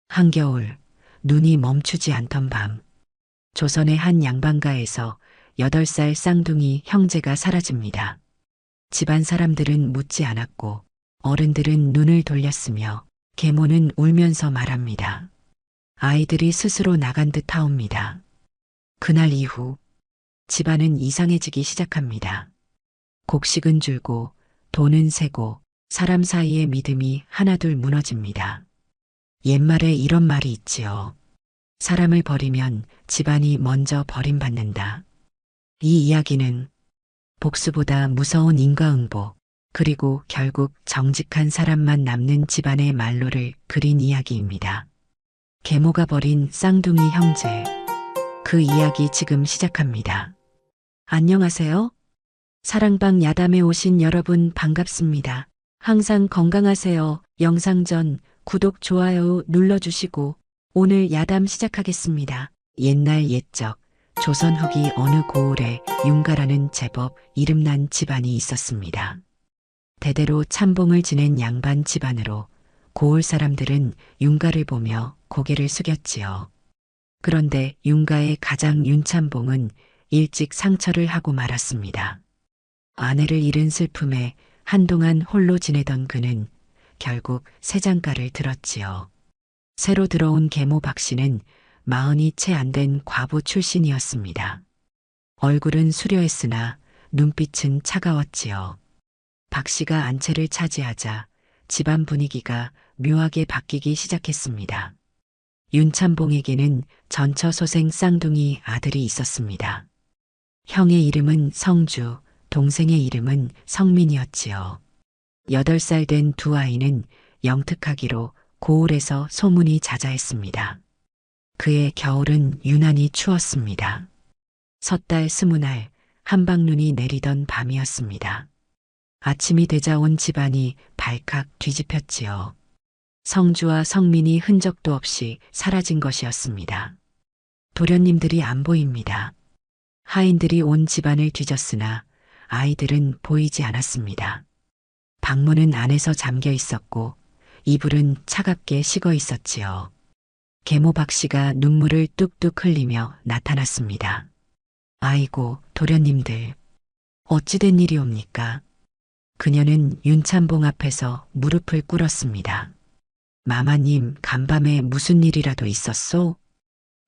한겨울, 눈이 멈추지 않던 밤, 조선의 한 양반가에서 8살 쌍둥이 형제가 사라집니다. 집안 사람들은 묻지 않았고 어른들은 눈을 돌렸으며 계모는 울면서 말합니다. 아이들이 스스로 나간 듯 하옵니다. 그날 이후 집안은 이상해지기 시작합니다. 곡식은 줄고 돈은 새고 사람 사이의 믿음이 하나둘 무너집니다. 옛말에 이런 말이 있지요. 사람을 버리면 집안이 먼저 버림받는다. 이 이야기는 복수보다 무서운 인과응보, 그리고 결국 정직한 사람만 남는 집안의 말로를 그린 이야기입니다. 계모가 버린 쌍둥이 형제. 그 이야기 지금 시작합니다. 안녕하세요. 사랑방 야담에 오신 여러분 반갑습니다. 항상 건강하세요. 영상 전 구독, 좋아요 눌러주시고 오늘 야담 시작하겠습니다. 옛날 옛적 조선 후기 어느 고을에 윤가라는 제법 이름난 집안이 있었습니다. 대대로 참봉을 지낸 양반 집안으로 고을 사람들은 윤가를 보며 고개를 숙였지요. 그런데 윤가의 가장 윤참봉은 일찍 상처를 하고 말았습니다. 아내를 잃은 슬픔에 한동안 홀로 지내던 그는 결국 새장가를 들었지요. 새로 들어온 계모 박씨는 40이 채 안 된 과부 출신이었습니다. 얼굴은 수려했으나 눈빛은 차가웠지요. 박씨가 안채를 차지하자 집안 분위기가 묘하게 바뀌기 시작했습니다. 윤참봉에게는 전처소생 쌍둥이 아들이 있었습니다. 형의 이름은 성주, 동생의 이름은 성민이었지요. 8살 된 두 아이는 영특하기로 고을에서 소문이 자자했습니다. 그의 겨울은 유난히 추웠습니다. 섣달 20날 한방눈이 내리던 밤이었습니다. 아침이 되자 온 집안이 발칵 뒤집혔지요. 성주와 성민이 흔적도 없이 사라진 것이었습니다. 도련님들이 안 보입니다. 하인들이 온 집안을 뒤졌으나 아이들은 보이지 않았습니다. 방문은 안에서 잠겨 있었고 이불은 차갑게 식어 있었지요. 계모 박씨가 눈물을 뚝뚝 흘리며 나타났습니다. 아이고, 도련님들, 어찌된 일이옵니까? 그녀는 윤참봉 앞에서 무릎을 꿇었습니다. 마마님, 간밤에 무슨 일이라도 있었소?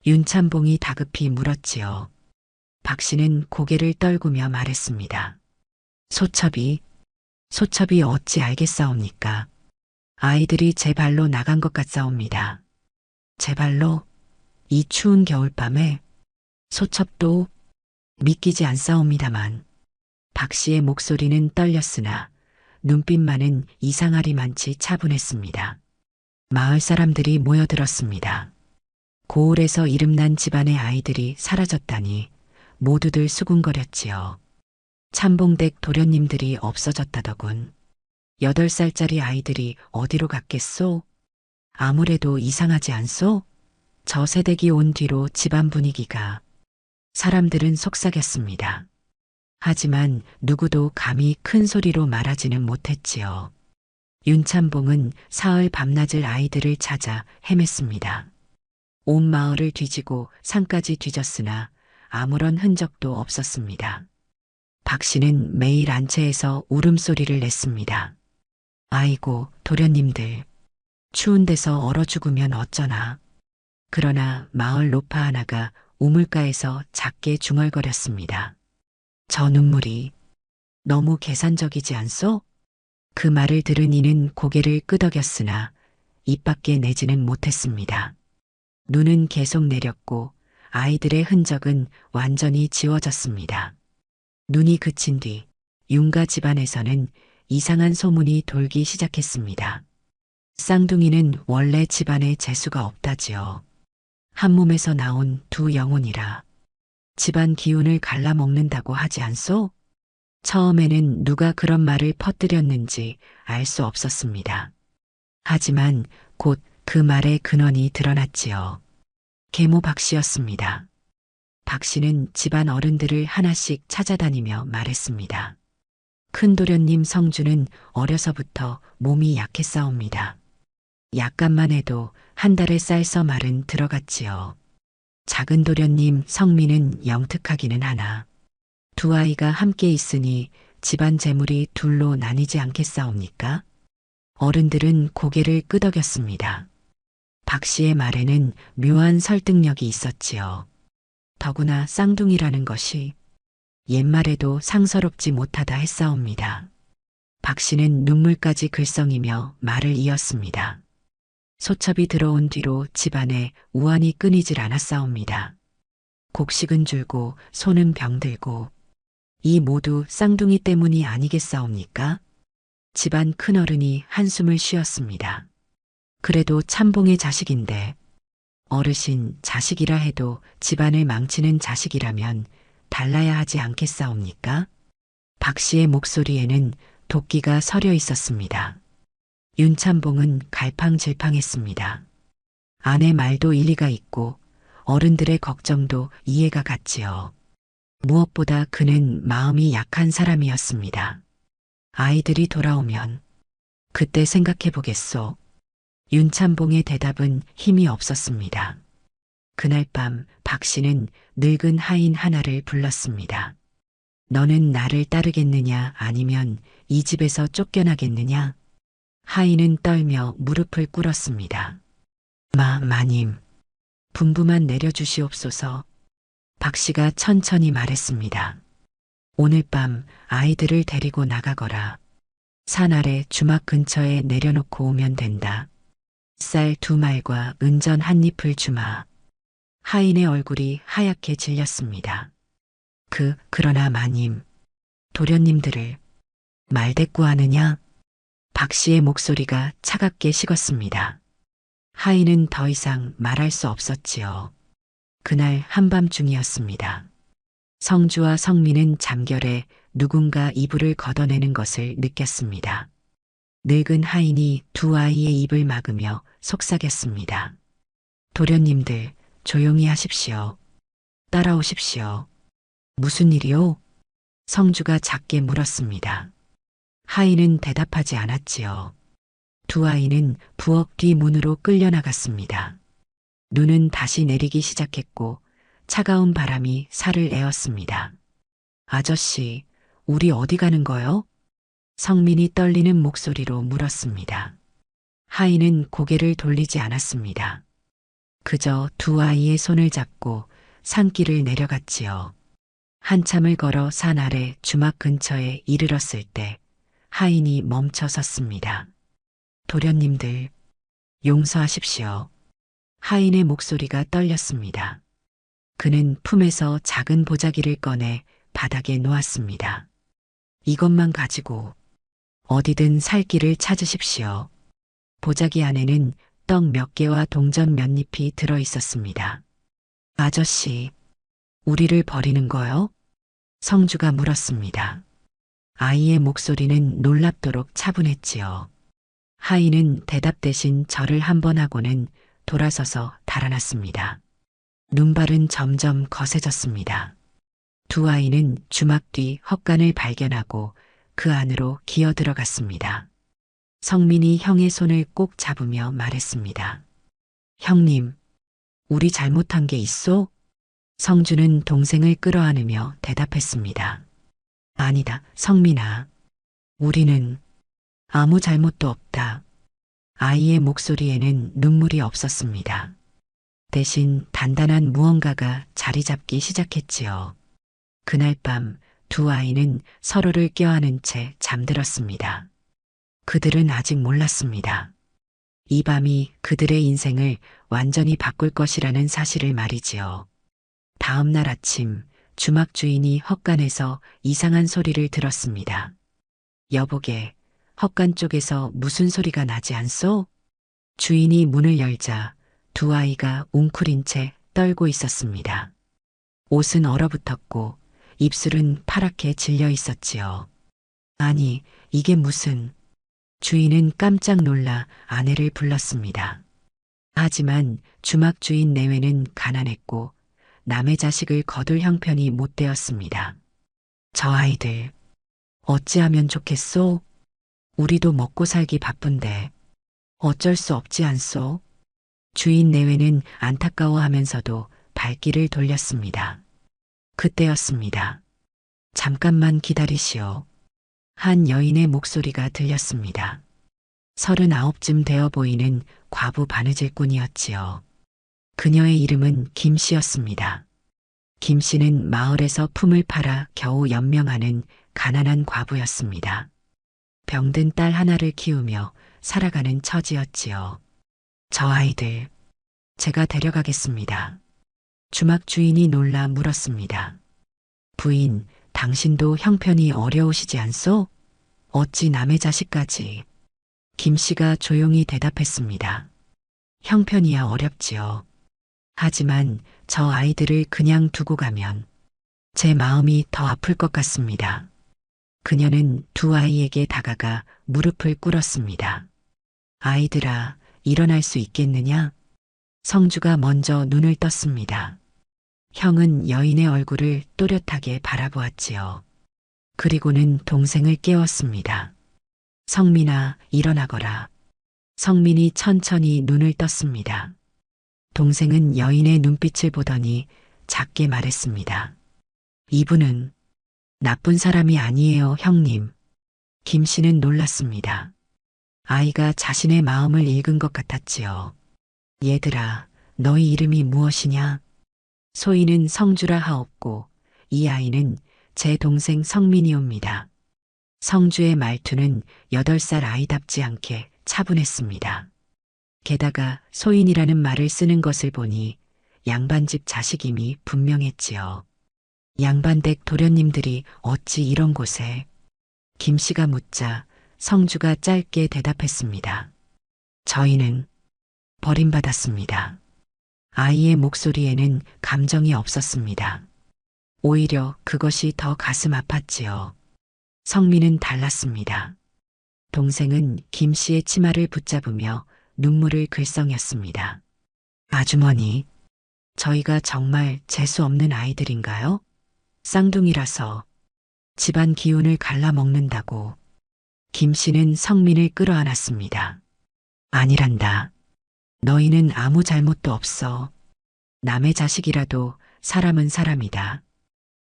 윤참봉이 다급히 물었지요. 박씨는 고개를 떨구며 말했습니다. 소첩이 어찌 알겠사옵니까? 아이들이 제 발로 나간 것 같사옵니다. 제 발로? 이 추운 겨울밤에? 소첩도 믿기지 않사옵니다만. 박씨의 목소리는 떨렸으나 눈빛만은 이상하리만치 차분했습니다. 마을 사람들이 모여들었습니다. 고을에서 이름난 집안의 아이들이 사라졌다니 모두들 수군거렸지요. 참봉댁 도련님들이 없어졌다더군. 8살짜리 아이들이 어디로 갔겠소? 아무래도 이상하지 않소? 저 새댁이 온 뒤로 집안 분위기가. 사람들은 속삭였습니다. 하지만 누구도 감히 큰 소리로 말하지는 못했지요. 윤참봉은 사흘 밤낮을 아이들을 찾아 헤맸습니다. 온 마을을 뒤지고 산까지 뒤졌으나 아무런 흔적도 없었습니다. 박씨는 매일 안채에서 울음소리를 냈습니다. 아이고, 도련님들, 추운 데서 얼어 죽으면 어쩌나. 그러나 마을 노파 하나가 우물가에서 작게 중얼거렸습니다. 저 눈물이 너무 계산적이지 않소? 그 말을 들은 이는 고개를 끄덕였으나 입 밖에 내지는 못했습니다. 눈은 계속 내렸고 아이들의 흔적은 완전히 지워졌습니다. 눈이 그친 뒤 윤가 집안에서는 이상한 소문이 돌기 시작했습니다. 쌍둥이는 원래 집안에 재수가 없다지요. 한 몸에서 나온 두 영혼이라 집안 기운을 갈라먹는다고 하지 않소? 처음에는 누가 그런 말을 퍼뜨렸는지 알 수 없었습니다. 하지만 곧 그 말의 근원이 드러났지요. 계모 박씨였습니다. 박씨는 집안 어른들을 하나씩 찾아다니며 말했습니다. 큰 도련님 성주는 어려서부터 몸이 약했사옵니다. 약간만 해도 한 달의 쌀서 말은 들어갔지요. 작은 도련님 성미는 영특하기는 하나 두 아이가 함께 있으니 집안 재물이 둘로 나뉘지 않겠사옵니까? 어른들은 고개를 끄덕였습니다. 박 씨의 말에는 묘한 설득력이 있었지요. 더구나 쌍둥이라는 것이 옛말에도 상서롭지 못하다 했사옵니다. 박 씨는 눈물까지 글썽이며 말을 이었습니다. 소첩이 들어온 뒤로 집안에 우환이 끊이질 않았사옵니다. 곡식은 줄고 소는 병들고 이 모두 쌍둥이 때문이 아니겠사옵니까? 집안 큰어른이 한숨을 쉬었습니다. 그래도 참봉의 자식인데 어르신 자식이라 해도 집안을 망치는 자식이라면 달라야 하지 않겠사옵니까? 박 씨의 목소리에는 도끼가 서려 있었습니다. 윤참봉은 갈팡질팡했습니다. 아내 말도 일리가 있고 어른들의 걱정도 이해가 갔지요. 무엇보다 그는 마음이 약한 사람이었습니다. 아이들이 돌아오면 그때 생각해 보겠소. 윤참봉의 대답은 힘이 없었습니다. 그날 밤 박 씨는 늙은 하인 하나를 불렀습니다. 너는 나를 따르겠느냐 아니면 이 집에서 쫓겨나겠느냐? 하인은 떨며 무릎을 꿇었습니다. 마님, 분부만 내려주시옵소서. 박 씨가 천천히 말했습니다. 오늘 밤 아이들을 데리고 나가거라. 산 아래 주막 근처에 내려놓고 오면 된다. 쌀 2말과 은전 1잎을 주마. 하인의 얼굴이 하얗게 질렸습니다. 그러나 마님, 도련님들을 말대꾸하느냐? 박 씨의 목소리가 차갑게 식었습니다. 하인은 더 이상 말할 수 없었지요. 그날 한밤중이었습니다. 성주와 성민은 잠결에 누군가 이불을 걷어내는 것을 느꼈습니다. 늙은 하인이 두 아이의 입을 막으며 속삭였습니다. 도련님들, 조용히 하십시오. 따라오십시오. 무슨 일이요? 성주가 작게 물었습니다. 하인은 대답하지 않았지요. 두 아이는 부엌 뒤 문으로 끌려나갔습니다. 눈은 다시 내리기 시작했고 차가운 바람이 살을 에웠습니다. 아저씨, 우리 어디 가는 거요? 성민이 떨리는 목소리로 물었습니다. 하인은 고개를 돌리지 않았습니다. 그저 두 아이의 손을 잡고 산길을 내려갔지요. 한참을 걸어 산 아래 주막 근처에 이르렀을 때 하인이 멈춰 섰습니다. 도련님들, 용서하십시오. 하인의 목소리가 떨렸습니다. 그는 품에서 작은 보자기를 꺼내 바닥에 놓았습니다. 이것만 가지고 어디든 살 길을 찾으십시오. 보자기 안에는 떡 몇 개와 동전 몇 잎이 들어 있었습니다. 아저씨, 우리를 버리는 거요? 성주가 물었습니다. 아이의 목소리는 놀랍도록 차분했지요. 하인은 대답 대신 절을 한 번 하고는 돌아서서 달아났습니다. 눈발은 점점 거세졌습니다. 두 아이는 주막 뒤 헛간을 발견하고 그 안으로 기어 들어갔습니다. 성민이 형의 손을 꼭 잡으며 말했습니다. 형님, 우리 잘못한 게 있소? 성주는 동생을 끌어안으며 대답했습니다. 아니다, 성민아. 우리는 아무 잘못도 없다. 아이의 목소리에는 눈물이 없었습니다. 대신 단단한 무언가가 자리 잡기 시작했지요. 그날 밤 두 아이는 서로를 껴안은 채 잠들었습니다. 그들은 아직 몰랐습니다. 이 밤이 그들의 인생을 완전히 바꿀 것이라는 사실을 말이지요. 다음 날 아침 주막 주인이 헛간에서 이상한 소리를 들었습니다. 여보게, 헛간 쪽에서 무슨 소리가 나지 않소? 주인이 문을 열자 두 아이가 웅크린 채 떨고 있었습니다. 옷은 얼어붙었고 입술은 파랗게 질려 있었지요. 아니, 이게 무슨... 주인은 깜짝 놀라 아내를 불렀습니다. 하지만 주막 주인 내외는 가난했고 남의 자식을 거둘 형편이 못 되었습니다. 저 아이들, 어찌하면 좋겠소? 우리도 먹고 살기 바쁜데. 어쩔 수 없지 않소? 주인 내외는 안타까워하면서도 발길을 돌렸습니다. 그때였습니다. 잠깐만 기다리시오. 한 여인의 목소리가 들렸습니다. 39쯤 되어 보이는 과부 바느질꾼이었지요. 그녀의 이름은 김씨였습니다. 김씨는 마을에서 품을 팔아 겨우 연명하는 가난한 과부였습니다. 병든 딸 하나를 키우며 살아가는 처지였지요. 저 아이들, 제가 데려가겠습니다. 주막 주인이 놀라 물었습니다. 부인, 당신도 형편이 어려우시지 않소? 어찌 남의 자식까지? 김씨가 조용히 대답했습니다. 형편이야 어렵지요. 하지만 저 아이들을 그냥 두고 가면 제 마음이 더 아플 것 같습니다. 그녀는 두 아이에게 다가가 무릎을 꿇었습니다. 아이들아, 일어날 수 있겠느냐? 성주가 먼저 눈을 떴습니다. 형은 여인의 얼굴을 또렷하게 바라보았지요. 그리고는 동생을 깨웠습니다. 성민아, 일어나거라. 성민이 천천히 눈을 떴습니다. 동생은 여인의 눈빛을 보더니 작게 말했습니다. 이분은 나쁜 사람이 아니에요, 형님. 김 씨는 놀랐습니다. 아이가 자신의 마음을 읽은 것 같았지요. 얘들아, 너희 이름이 무엇이냐? 소희는 성주라 하옵고 이 아이는 제 동생 성민이옵니다. 성주의 말투는 8살 아이답지 않게 차분했습니다. 게다가 소인이라는 말을 쓰는 것을 보니 양반집 자식임이 분명했지요. 양반댁 도련님들이 어찌 이런 곳에? 김씨가 묻자 성주가 짧게 대답했습니다. 저희는 버림받았습니다. 아이의 목소리에는 감정이 없었습니다. 오히려 그것이 더 가슴 아팠지요. 성민은 달랐습니다. 동생은 김씨의 치마를 붙잡으며 눈물을 글썽였습니다. 아주머니, 저희가 정말 재수 없는 아이들인가요? 쌍둥이라서 집안 기운을 갈라먹는다고. 김씨는 성민을 끌어안았습니다. 아니란다. 너희는 아무 잘못도 없어. 남의 자식이라도 사람은 사람이다.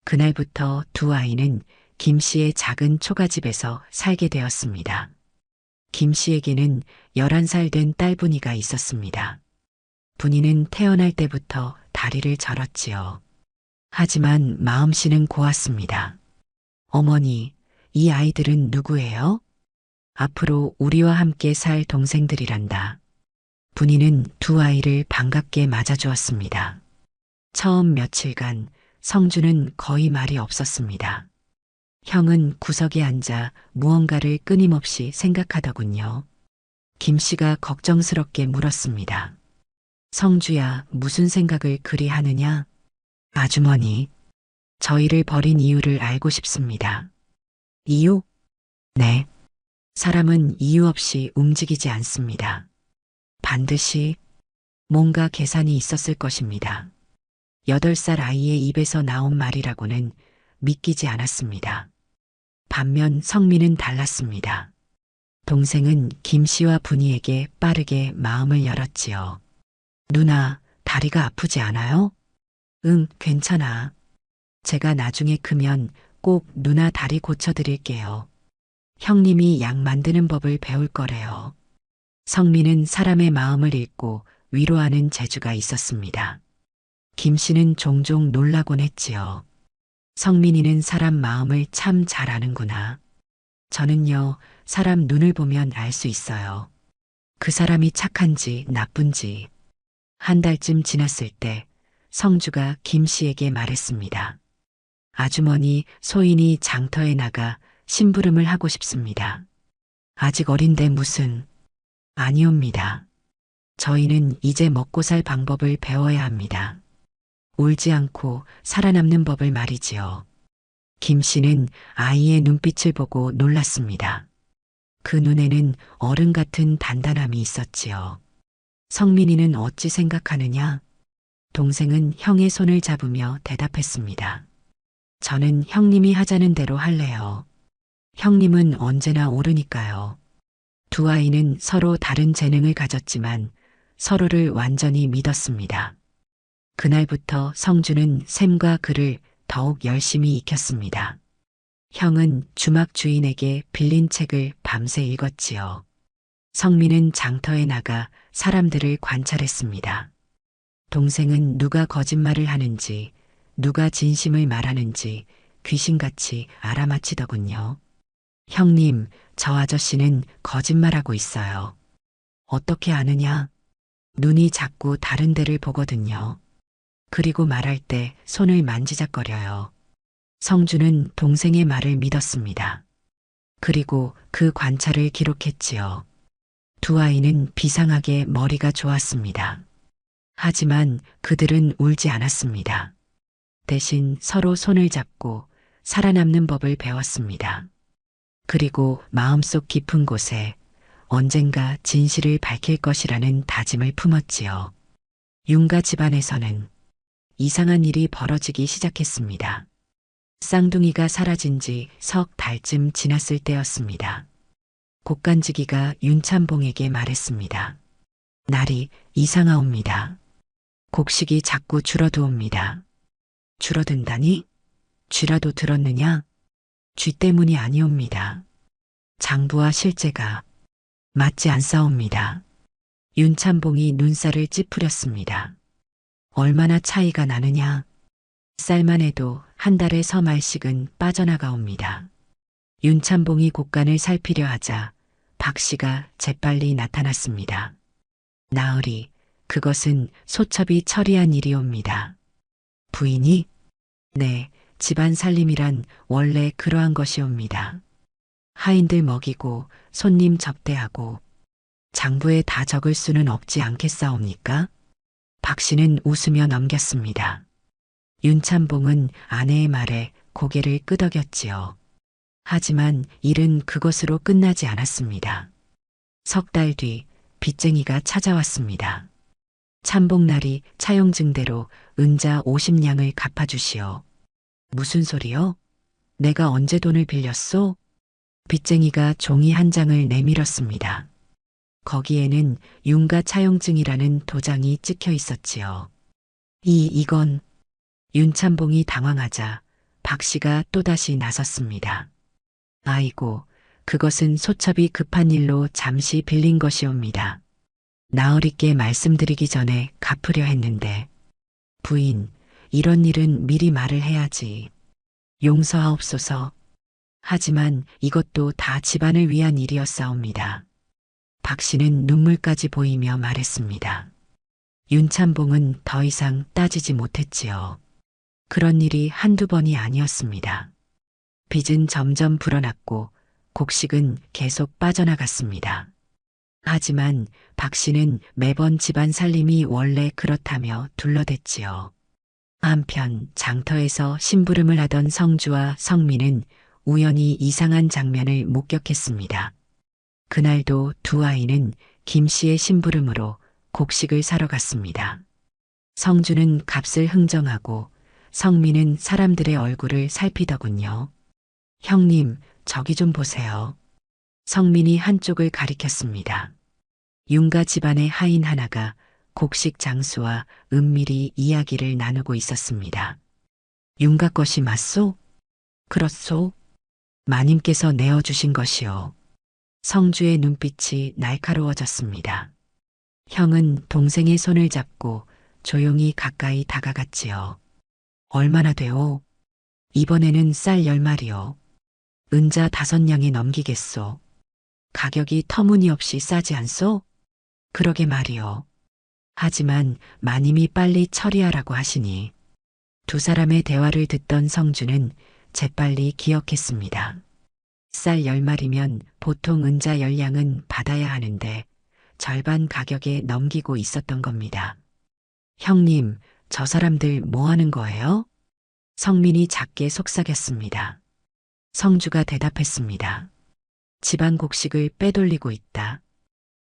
그날부터 두 아이는 김씨의 작은 초가집에서 살게 되었습니다. 김씨에게는 11살 된 딸분이가 있었습니다. 분이는 태어날 때부터 다리를 절었지요. 하지만 마음씨는 고왔습니다. 어머니, 이 아이들은 누구예요? 앞으로 우리와 함께 살 동생들이란다. 분이는 두 아이를 반갑게 맞아주었습니다. 처음 며칠간 성주는 거의 말이 없었습니다. 형은 구석에 앉아 무언가를 끊임없이 생각하더군요. 김씨가 걱정스럽게 물었습니다. 성주야, 무슨 생각을 그리 하느냐? 아주머니, 저희를 버린 이유를 알고 싶습니다. 이유? 네. 사람은 이유 없이 움직이지 않습니다. 반드시 뭔가 계산이 있었을 것입니다. 8살 아이의 입에서 나온 말이라고는 믿기지 않았습니다. 반면 성민은 달랐습니다. 동생은 김씨와 분이에게 빠르게 마음을 열었지요. 누나, 다리가 아프지 않아요? 응, 괜찮아. 제가 나중에 크면 꼭 누나 다리 고쳐드릴게요. 형님이 약 만드는 법을 배울 거래요. 성민은 사람의 마음을 읽고 위로하는 재주가 있었습니다. 김씨는 종종 놀라곤 했지요. 성민이는 사람 마음을 참 잘 아는구나. 저는요, 사람 눈을 보면 알 수 있어요. 그 사람이 착한지 나쁜지. 한 달쯤 지났을 때 성주가 김씨에게 말했습니다. 아주머니, 소인이 장터에 나가 심부름을 하고 싶습니다. 아직 어린데 무슨... 아니옵니다. 저희는 이제 먹고 살 방법을 배워야 합니다. 울지 않고 살아남는 법을 말이지요. 김씨는 아이의 눈빛을 보고 놀랐습니다. 그 눈에는 어른 같은 단단함이 있었지요. 성민이는 어찌 생각하느냐? 동생은 형의 손을 잡으며 대답했습니다. 저는 형님이 하자는 대로 할래요. 형님은 언제나 옳으니까요. 두 아이는 서로 다른 재능을 가졌지만 서로를 완전히 믿었습니다. 그날부터 성주는 셈과 글을 더욱 열심히 익혔습니다. 형은 주막 주인에게 빌린 책을 밤새 읽었지요. 성민은 장터에 나가 사람들을 관찰했습니다. 동생은 누가 거짓말을 하는지, 누가 진심을 말하는지 귀신같이 알아맞히더군요. 형님, 저 아저씨는 거짓말하고 있어요. 어떻게 아느냐? 눈이 자꾸 다른 데를 보거든요. 그리고 말할 때 손을 만지작거려요. 성주는 동생의 말을 믿었습니다. 그리고 그 관찰을 기록했지요. 두 아이는 비상하게 머리가 좋았습니다. 하지만 그들은 울지 않았습니다. 대신 서로 손을 잡고 살아남는 법을 배웠습니다. 그리고 마음속 깊은 곳에 언젠가 진실을 밝힐 것이라는 다짐을 품었지요. 윤가 집안에서는 이상한 일이 벌어지기 시작했습니다. 쌍둥이가 사라진 지 석 달쯤 지났을 때였습니다. 곡간지기가 윤참봉에게 말했습니다. 날이 이상하옵니다. 곡식이 자꾸 줄어드옵니다. 줄어든다니? 쥐라도 들었느냐? 쥐 때문이 아니옵니다. 장부와 실제가 맞지 않사옵니다. 윤참봉이 눈살을 찌푸렸습니다. 얼마나 차이가 나느냐? 쌀만 해도 한 달에 서말씩은 빠져나가옵니다. 윤참봉이 곡간을 살피려 하자 박 씨가 재빨리 나타났습니다. 나으리, 그것은 소첩이 처리한 일이옵니다. 부인이? 네, 집안 살림이란 원래 그러한 것이옵니다. 하인들 먹이고 손님 접대하고 장부에 다 적을 수는 없지 않겠사옵니까? 박 씨는 웃으며 넘겼습니다. 윤참봉은 아내의 말에 고개를 끄덕였지요. 하지만 일은 그것으로 끝나지 않았습니다. 석 달 뒤 빚쟁이가 찾아왔습니다. 참봉날이 차용증대로 은자 50냥을 갚아주시오. 무슨 소리요? 내가 언제 돈을 빌렸소? 빚쟁이가 종이 한 장을 내밀었습니다. 거기에는 윤가 차용증이라는 도장이 찍혀 있었지요. 이건 윤참봉이 당황하자 박 씨가 또다시 나섰습니다. 아이고, 그것은 소첩이 급한 일로 잠시 빌린 것이옵니다. 나으리께 말씀드리기 전에 갚으려 했는데. 부인, 이런 일은 미리 말을 해야지. 용서하옵소서. 하지만 이것도 다 집안을 위한 일이었사옵니다. 박 씨는 눈물까지 보이며 말했습니다. 윤참봉은 더 이상 따지지 못했지요. 그런 일이 한두 번이 아니었습니다. 빚은 점점 불어났고 곡식은 계속 빠져나갔습니다. 하지만 박 씨는 매번 집안 살림이 원래 그렇다며 둘러댔지요. 한편 장터에서 심부름을 하던 성주와 성민은 우연히 이상한 장면을 목격했습니다. 그날도 두 아이는 김 씨의 심부름으로 곡식을 사러 갔습니다. 성주는 값을 흥정하고 성민은 사람들의 얼굴을 살피더군요. 형님, 저기 좀 보세요. 성민이 한쪽을 가리켰습니다. 윤가 집안의 하인 하나가 곡식 장수와 은밀히 이야기를 나누고 있었습니다. 윤가 것이 맞소? 그렇소. 마님께서 내어주신 것이요. 성주의 눈빛이 날카로워졌습니다. 형은 동생의 손을 잡고 조용히 가까이 다가갔지요. 얼마나 돼오? 이번에는 쌀 10마리요. 은자 5냥에 넘기겠소. 가격이 터무니없이 싸지 않소? 그러게 말이요. 하지만 마님이 빨리 처리하라고 하시니. 두 사람의 대화를 듣던 성주는 재빨리 기억했습니다. 쌀 10마리면 보통 은자 10냥은 받아야 하는데 절반 가격에 넘기고 있었던 겁니다. 형님, 저 사람들 뭐 하는 거예요? 성민이 작게 속삭였습니다. 성주가 대답했습니다. 집안 곡식을 빼돌리고 있다.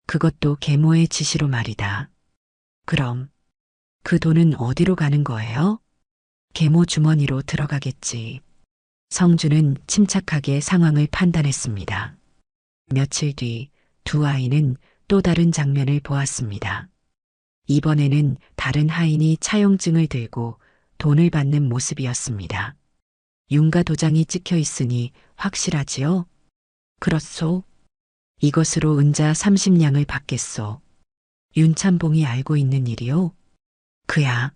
그것도 계모의 지시로 말이다. 그럼 그 돈은 어디로 가는 거예요? 계모 주머니로 들어가겠지. 성주는 침착하게 상황을 판단했습니다. 며칠 뒤 두 아이는 또 다른 장면을 보았습니다. 이번에는 다른 하인이 차용증을 들고 돈을 받는 모습이었습니다. 윤가 도장이 찍혀 있으니 확실하지요? 그렇소. 이것으로 은자 30냥을 받겠소. 윤참봉이 알고 있는 일이요? 그야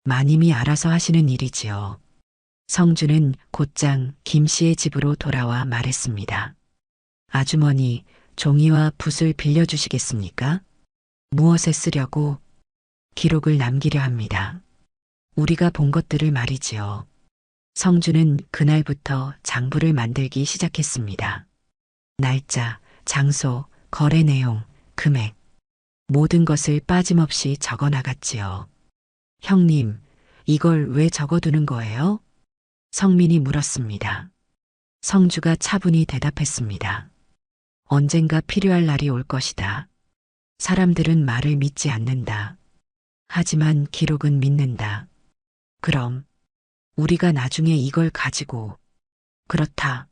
마님이 알아서 하시는 일이지요. 성주는 곧장 김 씨의 집으로 돌아와 말했습니다. 아주머니, 종이와 붓을 빌려주시겠습니까? 무엇에 쓰려고? 기록을 남기려 합니다. 우리가 본 것들을 말이지요. 성주는 그날부터 장부를 만들기 시작했습니다. 날짜, 장소, 거래 내용, 금액, 모든 것을 빠짐없이 적어 나갔지요. 형님, 이걸 왜 적어두는 거예요? 성민이 물었습니다. 성주가 차분히 대답했습니다. 언젠가 필요할 날이 올 것이다. 사람들은 말을 믿지 않는다. 하지만 기록은 믿는다. 그럼 우리가 나중에 이걸 가지고 그렇다.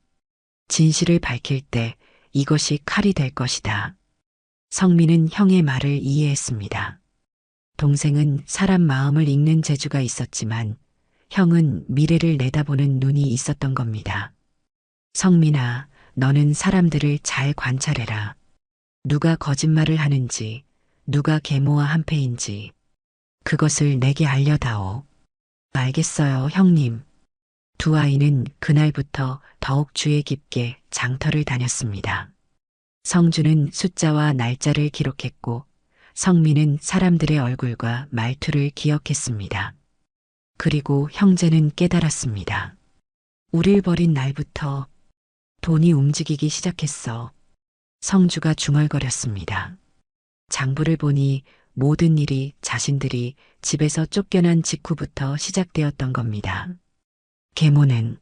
진실을 밝힐 때 이것이 칼이 될 것이다. 성민은 형의 말을 이해했습니다. 동생은 사람 마음을 읽는 재주가 있었지만 형은 미래를 내다보는 눈이 있었던 겁니다. 성민아, 너는 사람들을 잘 관찰해라. 누가 거짓말을 하는지, 누가 계모와 한패인지, 그것을 내게 알려다오. 알겠어요, 형님. 두 아이는 그날부터 더욱 주의 깊게 장터를 다녔습니다. 성주는 숫자와 날짜를 기록했고, 성민은 사람들의 얼굴과 말투를 기억했습니다. 그리고 형제는 깨달았습니다. 우릴 버린 날부터 돈이 움직이기 시작했어. 성주가 중얼거렸습니다. 장부를 보니 모든 일이 자신들이 집에서 쫓겨난 직후부터 시작되었던 겁니다. 계모는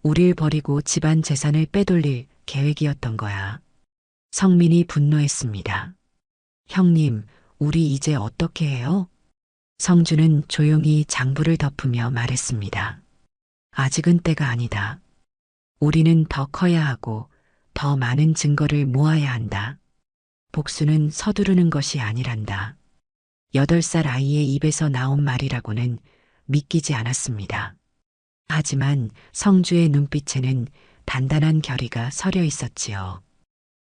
우릴 버리고 집안 재산을 빼돌릴 계획이었던 거야. 성민이 분노했습니다. 형님, 우리 이제 어떻게 해요? 성주는 조용히 장부를 덮으며 말했습니다. 아직은 때가 아니다. 우리는 더 커야 하고 더 많은 증거를 모아야 한다. 복수는 서두르는 것이 아니란다. 8살 아이의 입에서 나온 말이라고는 믿기지 않았습니다. 하지만 성주의 눈빛에는 단단한 결의가 서려 있었지요.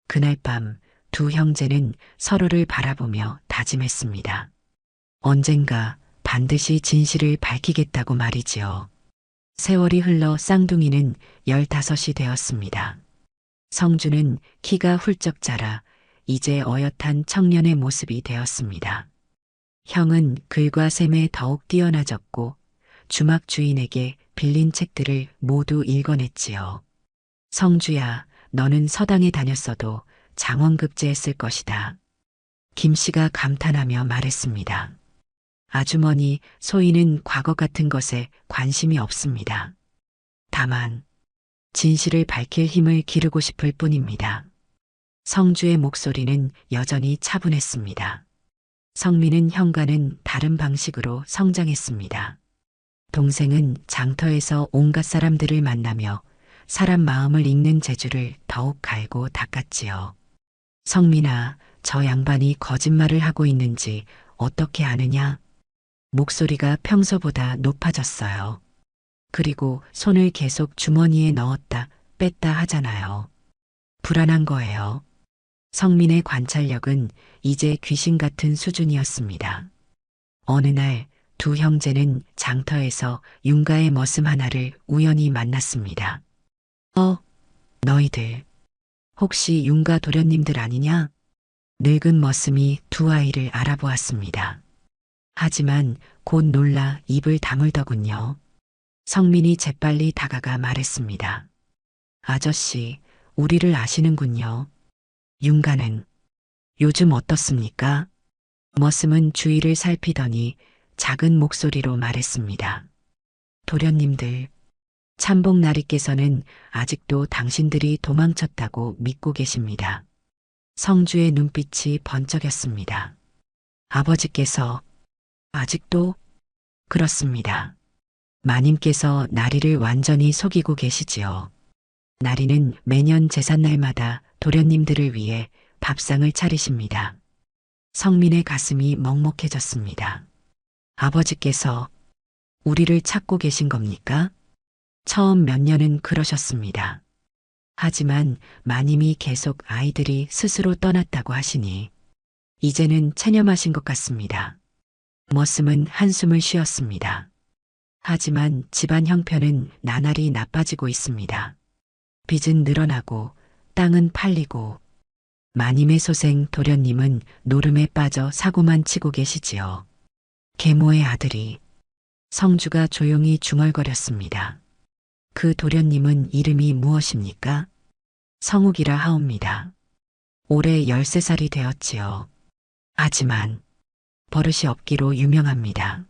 그날 밤 두 형제는 서로를 바라보며 다짐했습니다. 언젠가 반드시 진실을 밝히겠다고 말이지요. 세월이 흘러 쌍둥이는 15이 되었습니다. 성주는 키가 훌쩍 자라 이제 어엿한 청년의 모습이 되었습니다. 형은 글과 셈에 더욱 뛰어나졌고 주막 주인에게 빌린 책들을 모두 읽어냈지요. 성주야, 너는 서당에 다녔어도 장원급제했을 것이다. 김 씨가 감탄하며 말했습니다. 아주머니, 소인은 과거 같은 것에 관심이 없습니다. 다만 진실을 밝힐 힘을 기르고 싶을 뿐입니다. 성주의 목소리는 여전히 차분했습니다. 성민은 형과는 다른 방식으로 성장했습니다. 동생은 장터에서 온갖 사람들을 만나며 사람 마음을 읽는 재주를 더욱 갈고 닦았지요. 성민아, 저 양반이 거짓말을 하고 있는지 어떻게 아느냐? 목소리가 평소보다 높아졌어요. 그리고 손을 계속 주머니에 넣었다 뺐다 하잖아요. 불안한 거예요. 성민의 관찰력은 이제 귀신 같은 수준이었습니다. 어느 날 두 형제는 장터에서 윤가의 머슴 하나를 우연히 만났습니다. 너희들 혹시 윤가 도련님들 아니냐? 늙은 머슴이 두 아이를 알아보았습니다. 하지만 곧 놀라 입을 다물더군요. 성민이 재빨리 다가가 말했습니다. 아저씨, 우리를 아시는군요. 윤가는 요즘 어떻습니까? 머슴은 주위를 살피더니 작은 목소리로 말했습니다. 도련님들, 참복나리께서는 아직도 당신들이 도망쳤다고 믿고 계십니다. 성주의 눈빛이 번쩍였습니다. 아버지께서 아직도? 그렇습니다. 마님께서 나리를 완전히 속이고 계시지요. 나리는 매년 제삿날마다 도련님들을 위해 밥상을 차리십니다. 성민의 가슴이 먹먹해졌습니다. 아버지께서 우리를 찾고 계신 겁니까? 처음 몇 년은 그러셨습니다. 하지만 마님이 계속 아이들이 스스로 떠났다고 하시니 이제는 체념하신 것 같습니다. 머슴은 한숨을 쉬었습니다. 하지만 집안 형편은 나날이 나빠지고 있습니다. 빚은 늘어나고 땅은 팔리고 마님의 소생 도련님은 노름에 빠져 사고만 치고 계시지요. 계모의 아들이 성주가 조용히 중얼거렸습니다. 그 도련님은 이름이 무엇입니까? 성욱이라 하옵니다. 올해 13살이 되었지요. 하지만 버릇이 없기로 유명합니다.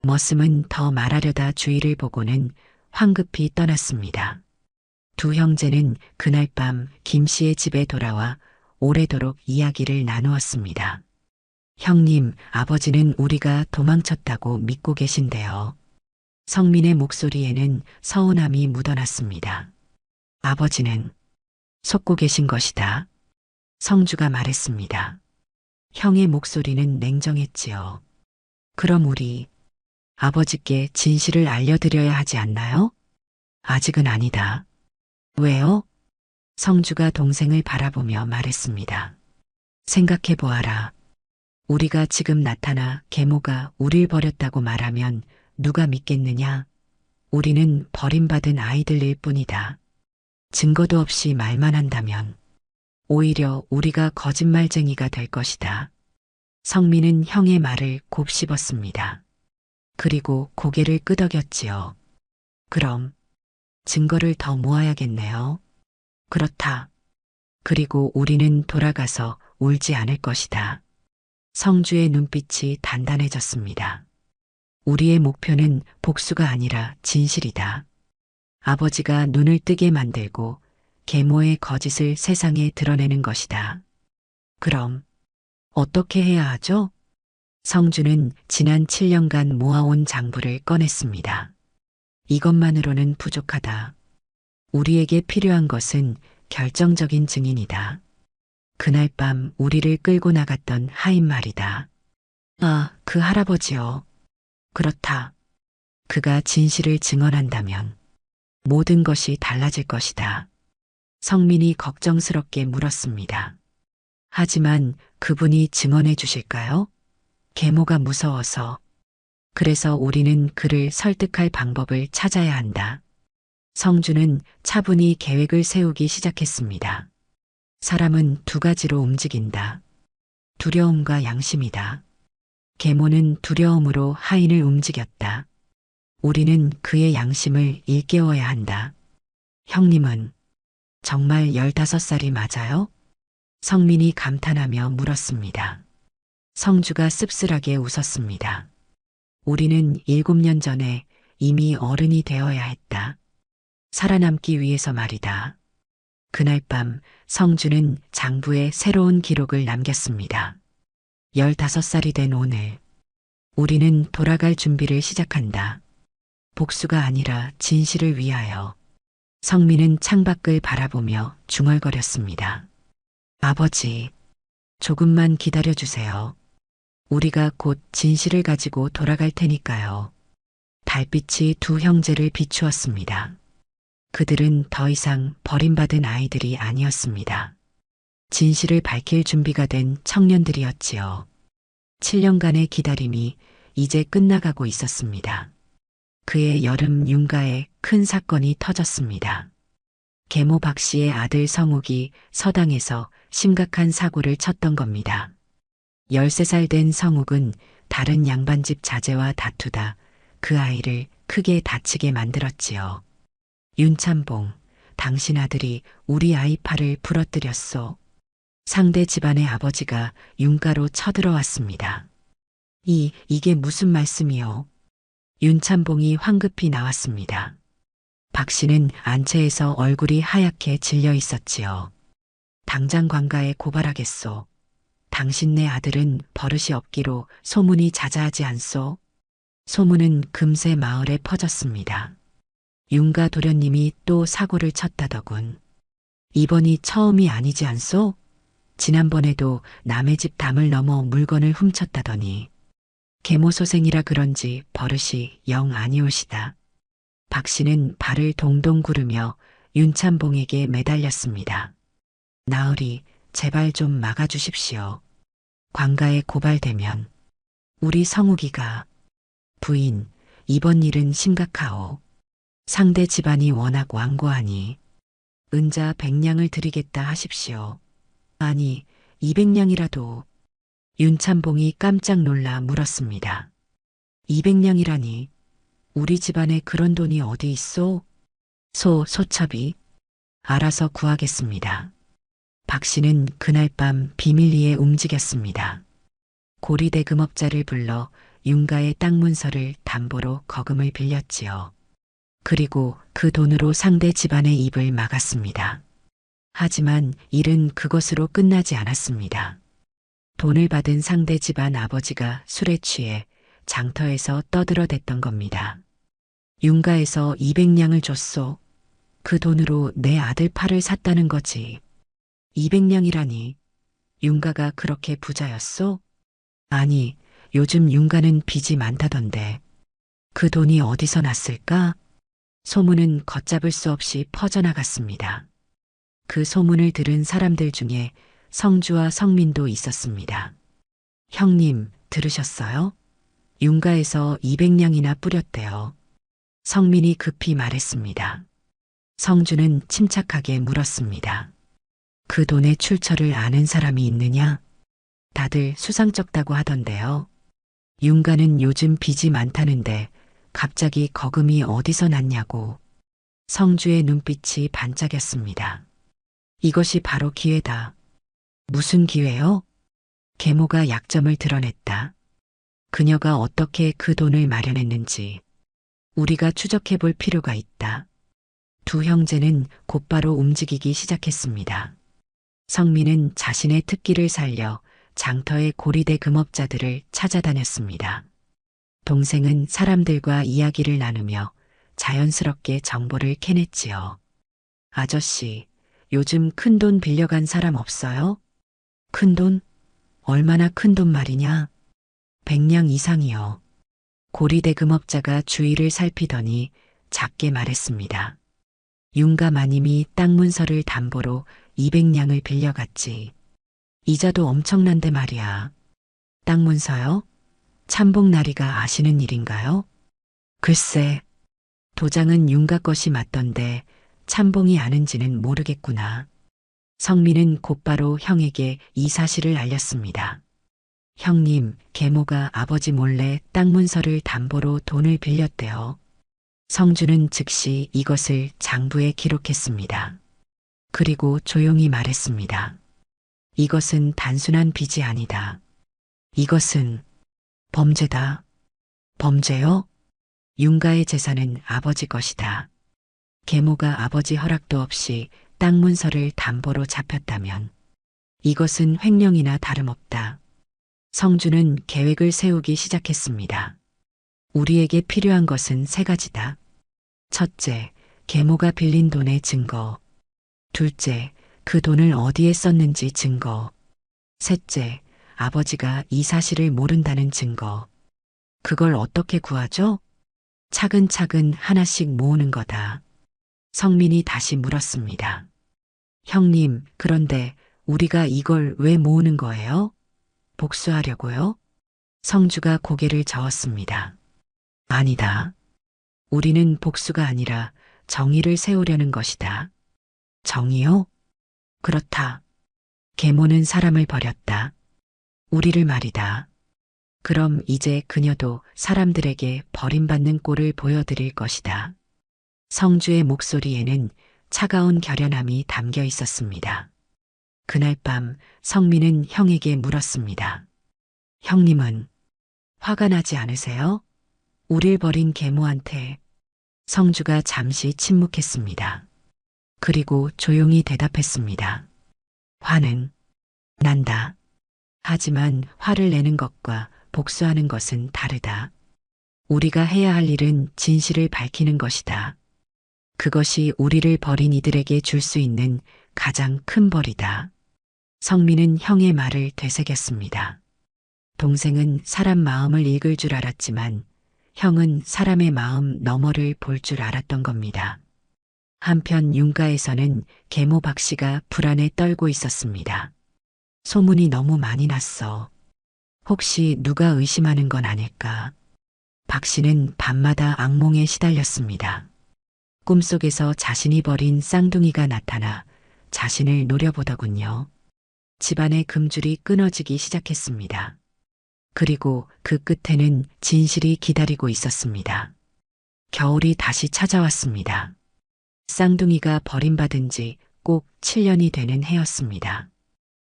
머슴은 더 말하려다 주위를 보고는 황급히 떠났습니다. 두 형제는 그날 밤 김씨의 집에 돌아와 오래도록 이야기를 나누었습니다. 형님, 아버지는 우리가 도망쳤다고 믿고 계신데요. 성민의 목소리에는 서운함이 묻어났습니다. 아버지는 속고 계신 것이다. 성주가 말했습니다. 형의 목소리는 냉정했지요. 그럼 우리 아버지께 진실을 알려드려야 하지 않나요? 아직은 아니다. 왜요? 성주가 동생을 바라보며 말했습니다. 생각해 보아라. 우리가 지금 나타나 계모가 우릴 버렸다고 말하면 누가 믿겠느냐? 우리는 버림받은 아이들일 뿐이다. 증거도 없이 말만 한다면 오히려 우리가 거짓말쟁이가 될 것이다. 성민은 형의 말을 곱씹었습니다. 그리고 고개를 끄덕였지요. 그럼 증거를 더 모아야겠네요. 그렇다. 그리고 우리는 돌아가서 울지 않을 것이다. 성주의 눈빛이 단단해졌습니다. 우리의 목표는 복수가 아니라 진실이다. 아버지가 눈을 뜨게 만들고 계모의 거짓을 세상에 드러내는 것이다. 그럼 어떻게 해야 하죠? 성주는 지난 7년간 모아온 장부를 꺼냈습니다. 이것만으로는 부족하다. 우리에게 필요한 것은 결정적인 증인이다. 그날 밤 우리를 끌고 나갔던 하인 말이다. 아, 그 할아버지요. 그렇다. 그가 진실을 증언한다면 모든 것이 달라질 것이다. 성민이 걱정스럽게 물었습니다. 하지만 그분이 증언해 주실까요? 계모가 무서워서. 그래서 우리는 그를 설득할 방법을 찾아야 한다. 성주는 차분히 계획을 세우기 시작했습니다. 사람은 두 가지로 움직인다. 두려움과 양심이다. 계모는 두려움으로 하인을 움직였다. 우리는 그의 양심을 일깨워야 한다. 형님은 정말 15살이 맞아요? 성민이 감탄하며 물었습니다. 성주가 씁쓸하게 웃었습니다. 우리는 7년 전에 이미 어른이 되어야 했다. 살아남기 위해서 말이다. 그날 밤 성주는 장부에 새로운 기록을 남겼습니다. 15살이 된 오늘, 우리는 돌아갈 준비를 시작한다. 복수가 아니라 진실을 위하여. 성민은 창밖을 바라보며 중얼거렸습니다. 아버지, 조금만 기다려주세요. 우리가 곧 진실을 가지고 돌아갈 테니까요. 달빛이 두 형제를 비추었습니다. 그들은 더 이상 버림받은 아이들이 아니었습니다. 진실을 밝힐 준비가 된 청년들이었지요. 7년간의 기다림이 이제 끝나가고 있었습니다. 그의 여름 윤가에 큰 사건이 터졌습니다. 계모 박 씨의 아들 성욱이 서당에서 심각한 사고를 쳤던 겁니다. 13살 된 성욱은 다른 양반집 자제와 다투다 그 아이를 크게 다치게 만들었지요. 윤참봉, 당신 아들이 우리 아이 팔을 부러뜨렸소. 상대 집안의 아버지가 윤가로 쳐들어왔습니다. 이게 무슨 말씀이요? 윤참봉이 황급히 나왔습니다. 박 씨는 안채에서 얼굴이 하얗게 질려 있었지요. 당장 관가에 고발하겠소. 당신네 아들은 버릇이 없기로 소문이 자자하지 않소? 소문은 금세 마을에 퍼졌습니다. 윤가 도련님이 또 사고를 쳤다더군. 이번이 처음이 아니지 않소? 지난번에도 남의 집 담을 넘어 물건을 훔쳤다더니 계모소생이라 그런지 버릇이 영 아니오시다. 박 씨는 발을 동동 구르며 윤참봉에게 매달렸습니다. 나으리, 제발 좀 막아주십시오. 관가에 고발되면 우리 성욱이가 부인, 이번 일은 심각하오. 상대 집안이 워낙 완고하니 은자 100냥을 드리겠다 하십시오. 아니, 200냥이라도. 윤참봉이 깜짝 놀라 물었습니다. 200냥이라니 우리 집안에 그런 돈이 어디 있소? 소첩이 알아서 구하겠습니다. 박 씨는 그날 밤 비밀리에 움직였습니다. 고리대 금업자를 불러 윤가의 땅 문서를 담보로 거금을 빌렸지요. 그리고 그 돈으로 상대 집안의 입을 막았습니다. 하지만 일은 그것으로 끝나지 않았습니다. 돈을 받은 상대 집안 아버지가 술에 취해 장터에서 떠들어댔던 겁니다. 윤가에서 200냥을 줬소. 그 돈으로 내 아들 팔을 샀다는 거지. 200냥이라니. 윤가가 그렇게 부자였소? 아니, 요즘 윤가는 빚이 많다던데. 그 돈이 어디서 났을까? 소문은 걷잡을 수 없이 퍼져나갔습니다. 그 소문을 들은 사람들 중에 성주와 성민도 있었습니다. 형님, 들으셨어요? 윤가에서 200냥이나 뿌렸대요. 성민이 급히 말했습니다. 성주는 침착하게 물었습니다. 그 돈의 출처를 아는 사람이 있느냐? 다들 수상쩍다고 하던데요. 윤가는 요즘 빚이 많다는데 갑자기 거금이 어디서 났냐고. 성주의 눈빛이 반짝였습니다. 이것이 바로 기회다. 무슨 기회요? 계모가 약점을 드러냈다. 그녀가 어떻게 그 돈을 마련했는지 우리가 추적해 볼 필요가 있다. 두 형제는 곧바로 움직이기 시작했습니다. 성민은 자신의 특기를 살려 장터의 고리대 금업자들을 찾아다녔습니다. 동생은 사람들과 이야기를 나누며 자연스럽게 정보를 캐냈지요. 아저씨, 요즘 큰돈 빌려간 사람 없어요? 큰돈? 얼마나 큰 돈 말이냐? 100냥 이상이요. 고리대 금업자가 주위를 살피더니 작게 말했습니다. 윤가 마님이 땅 문서를 담보로 200냥을 빌려갔지. 이자도 엄청난데 말이야. 땅 문서요? 참봉나리가 아시는 일인가요? 글쎄, 도장은 윤가 것이 맞던데 참봉이 아는지는 모르겠구나. 성민은 곧바로 형에게 이 사실을 알렸습니다. 형님, 계모가 아버지 몰래 땅 문서를 담보로 돈을 빌렸대요. 성주는 즉시 이것을 장부에 기록했습니다. 그리고 조용히 말했습니다. 이것은 단순한 빚이 아니다. 이것은 범죄다. 범죄요? 윤가의 재산은 아버지 것이다. 계모가 아버지 허락도 없이 땅 문서를 담보로 잡혔다면 이것은 횡령이나 다름없다. 성주는 계획을 세우기 시작했습니다. 우리에게 필요한 것은 세 가지다. 첫째, 계모가 빌린 돈의 증거. 둘째, 그 돈을 어디에 썼는지 증거. 셋째, 아버지가 이 사실을 모른다는 증거. 그걸 어떻게 구하죠? 차근차근 하나씩 모으는 거다. 성민이 다시 물었습니다. 형님, 그런데 우리가 이걸 왜 모으는 거예요? 복수하려고요? 성주가 고개를 저었습니다. 아니다. 우리는 복수가 아니라 정의를 세우려는 것이다. 정의요? 그렇다. 계모는 사람을 버렸다. 우리를 말이다. 그럼 이제 그녀도 사람들에게 버림받는 꼴을 보여드릴 것이다. 성주의 목소리에는 차가운 결연함이 담겨 있었습니다. 그날 밤 성민은 형에게 물었습니다. 형님은 화가 나지 않으세요? 우릴 버린 계모한테. 성주가 잠시 침묵했습니다. 그리고 조용히 대답했습니다. 화는 난다. 하지만 화를 내는 것과 복수하는 것은 다르다. 우리가 해야 할 일은 진실을 밝히는 것이다. 그것이 우리를 버린 이들에게 줄 수 있는 가장 큰 벌이다. 성민은 형의 말을 되새겼습니다. 동생은 사람 마음을 읽을 줄 알았지만 형은 사람의 마음 너머를 볼 줄 알았던 겁니다. 한편 윤가에서는 계모 박 씨가 불안에 떨고 있었습니다. 소문이 너무 많이 났어. 혹시 누가 의심하는 건 아닐까? 박 씨는 밤마다 악몽에 시달렸습니다. 꿈속에서 자신이 버린 쌍둥이가 나타나 자신을 노려보더군요. 집안의 금줄이 끊어지기 시작했습니다. 그리고 그 끝에는 진실이 기다리고 있었습니다. 겨울이 다시 찾아왔습니다. 쌍둥이가 버림받은 지 꼭 7년이 되는 해였습니다.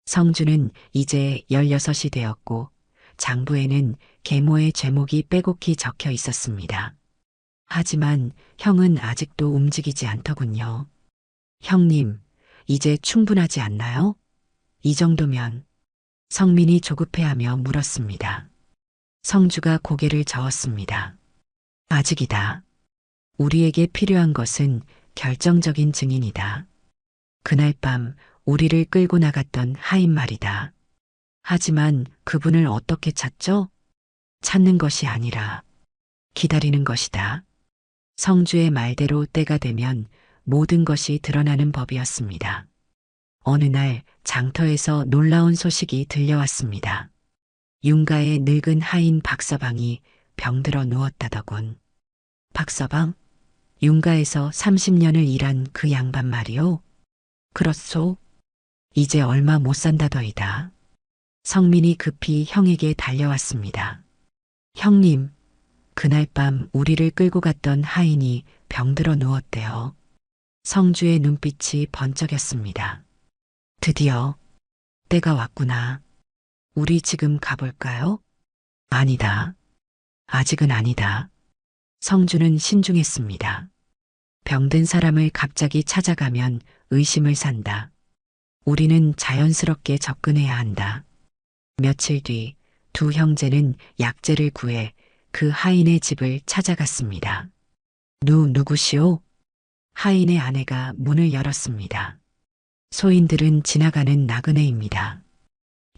성주는 이제 16이 되었고 장부에는 계모의 제목이 빼곡히 적혀 있었습니다. 하지만 형은 아직도 움직이지 않더군요. 형님, 이제 충분하지 않나요? 이 정도면 성민이 조급해하며 물었습니다. 성주가 고개를 저었습니다. 아직이다. 우리에게 필요한 것은 결정적인 증인이다. 그날 밤 우리를 끌고 나갔던 하인 말이다. 하지만 그분을 어떻게 찾죠? 찾는 것이 아니라 기다리는 것이다. 성주의 말대로 때가 되면 모든 것이 드러나는 법이었습니다. 어느 날 장터에서 놀라운 소식이 들려왔습니다. 윤가의 늙은 하인 박서방이 병들어 누웠다더군. 박서방? 윤가에서 30년을 일한 그 양반 말이오? 그렇소? 이제 얼마 못 산다더이다. 성민이 급히 형에게 달려왔습니다. 형님, 그날 밤 우리를 끌고 갔던 하인이 병들어 누웠대요. 성주의 눈빛이 번쩍였습니다. 드디어 때가 왔구나. 우리 지금 가볼까요? 아니다. 아직은 아니다. 성주는 신중했습니다. 병든 사람을 갑자기 찾아가면 의심을 산다. 우리는 자연스럽게 접근해야 한다. 며칠 뒤 두 형제는 약재를 구해 그 하인의 집을 찾아갔습니다. 누구시오? 하인의 아내가 문을 열었습니다. 소인들은 지나가는 나그네입니다.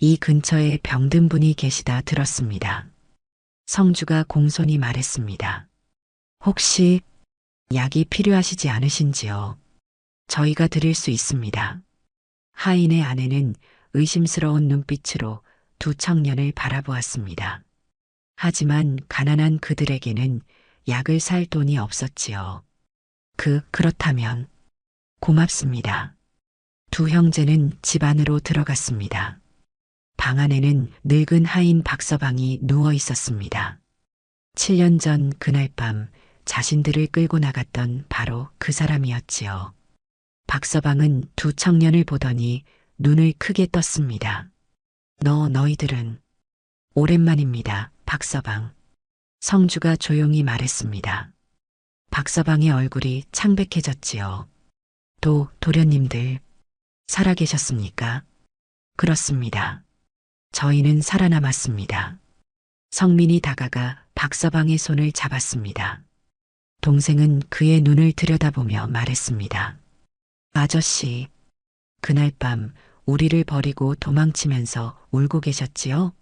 이 근처에 병든 분이 계시다 들었습니다. 성주가 공손히 말했습니다. 혹시 약이 필요하시지 않으신지요? 저희가 드릴 수 있습니다. 하인의 아내는 의심스러운 눈빛으로 두 청년을 바라보았습니다. 하지만 가난한 그들에게는 약을 살 돈이 없었지요. 그렇다면 고맙습니다. 두 형제는 집 안으로 들어갔습니다. 방 안에는 늙은 하인 박서방이 누워 있었습니다. 7년 전 그날 밤 자신들을 끌고 나갔던 바로 그 사람이었지요. 박서방은 두 청년을 보더니 눈을 크게 떴습니다. 너희들은? 오랜만입니다, 박서방. 성주가 조용히 말했습니다. 박서방의 얼굴이 창백해졌지요. 도련님들, 살아계셨습니까? 그렇습니다. 저희는 살아남았습니다. 성민이 다가가 박서방의 손을 잡았습니다. 동생은 그의 눈을 들여다보며 말했습니다. 아저씨, 그날 밤 우리를 버리고 도망치면서 울고 계셨지요?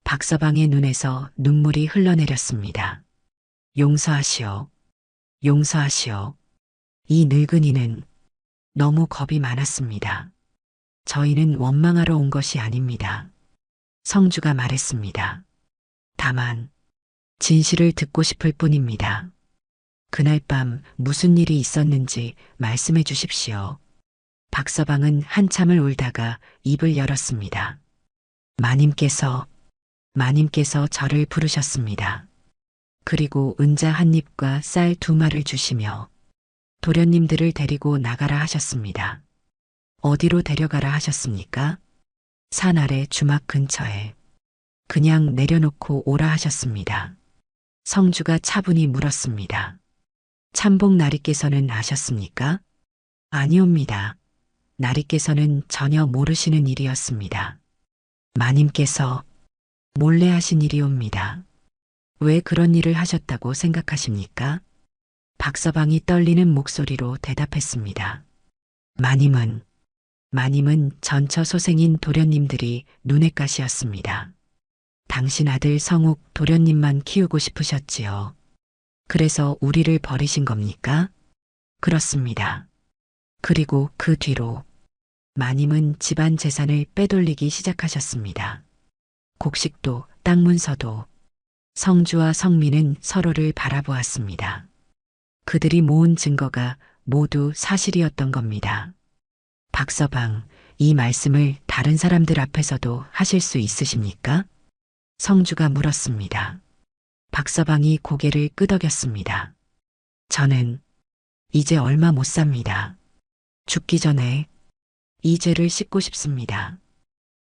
박서방의 눈에서 눈물이 흘러내렸습니다. 용서하시오. 용서하시오. 이 늙은이는 너무 겁이 많았습니다. 저희는 원망하러 온 것이 아닙니다. 성주가 말했습니다. 다만 진실을 듣고 싶을 뿐입니다. 그날 밤 무슨 일이 있었는지 말씀해 주십시오. 박서방은 한참을 울다가 입을 열었습니다. 마님께서 저를 부르셨습니다. 그리고 은자 한 입과 쌀 2마리를 주시며 도련님들을 데리고 나가라 하셨습니다. 어디로 데려가라 하셨습니까? 산 아래 주막 근처에. 그냥 내려놓고 오라 하셨습니다. 성주가 차분히 물었습니다. 참복 나리께서는 아셨습니까? 아니옵니다. 나리께서는 전혀 모르시는 일이었습니다. 마님께서 몰래 하신 일이옵니다. 왜 그런 일을 하셨다고 생각하십니까? 박서방이 떨리는 목소리로 대답했습니다. 마님은 마님은 전처 소생인 도련님들이 눈엣 가시였습니다. 당신 아들 성욱 도련님만 키우고 싶으셨지요. 그래서 우리를 버리신 겁니까? 그렇습니다. 그리고 그 뒤로 마님은 집안 재산을 빼돌리기 시작하셨습니다. 곡식도 땅 문서도. 성주와 성민은 서로를 바라보았습니다. 그들이 모은 증거가 모두 사실이었던 겁니다. 박서방, 이 말씀을 다른 사람들 앞에서도 하실 수 있으십니까? 성주가 물었습니다. 박서방이 고개를 끄덕였습니다. 저는 이제 얼마 못 삽니다. 죽기 전에 이 죄를 씻고 싶습니다.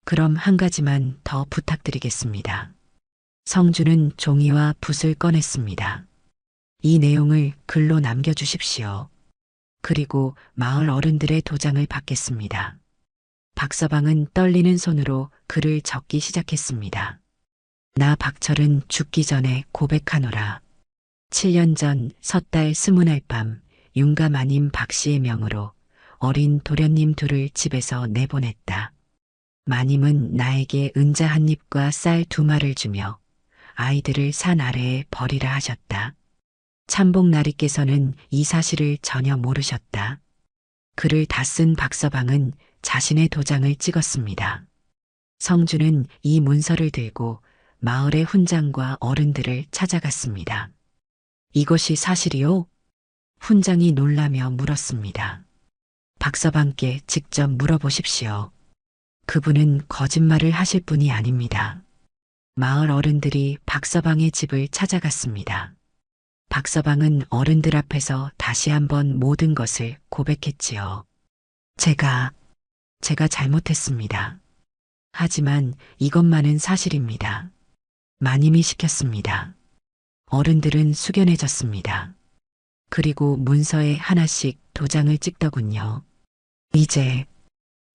그럼 한 가지만 더 부탁드리겠습니다. 성주는 종이와 붓을 꺼냈습니다. 이 내용을 글로 남겨주십시오. 그리고 마을 어른들의 도장을 받겠습니다. 박서방은 떨리는 손으로 글을 적기 시작했습니다. 나 박철은 죽기 전에 고백하노라. 7년 전 섣달 20날 밤 윤가 마님 박씨의 명으로 어린 도련님 둘을 집에서 내보냈다. 마님은 나에게 은자 한 입과 쌀 2마를 주며 아이들을 산 아래에 버리라 하셨다. 참복나리께서는 이 사실을 전혀 모르셨다. 글을 다 쓴 박서방은 자신의 도장을 찍었습니다. 성주는 이 문서를 들고 마을의 훈장과 어른들을 찾아갔습니다. 이것이 사실이요? 훈장이 놀라며 물었습니다. 박서방께 직접 물어보십시오. 그분은 거짓말을 하실 분이 아닙니다. 마을 어른들이 박서방의 집을 찾아갔습니다. 박서방은 어른들 앞에서 다시 한번 모든 것을 고백했지요. 제가 잘못했습니다. 하지만 이것만은 사실입니다. 마님이 시켰습니다. 어른들은 숙연해졌습니다. 그리고 문서에 하나씩 도장을 찍더군요. 이제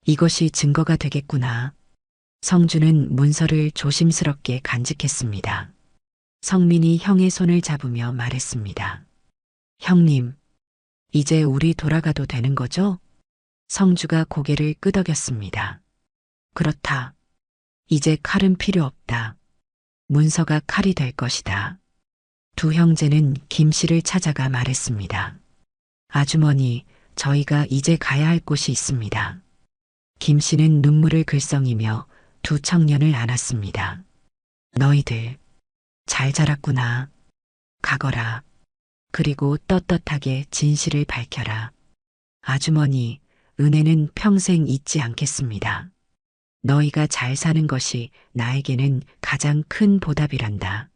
이것이 증거가 되겠구나. 성주는 문서를 조심스럽게 간직했습니다. 성민이 형의 손을 잡으며 말했습니다. 형님, 이제 우리 돌아가도 되는 거죠? 성주가 고개를 끄덕였습니다. 그렇다. 이제 칼은 필요 없다. 문서가 칼이 될 것이다. 두 형제는 김 씨를 찾아가 말했습니다. 아주머니, 저희가 이제 가야 할 곳이 있습니다. 김 씨는 눈물을 글썽이며 두 청년을 안았습니다. 너희들 잘 자랐구나. 가거라. 그리고 떳떳하게 진실을 밝혀라. 아주머니, 은혜는 평생 잊지 않겠습니다. 너희가 잘 사는 것이 나에게는 가장 큰 보답이란다.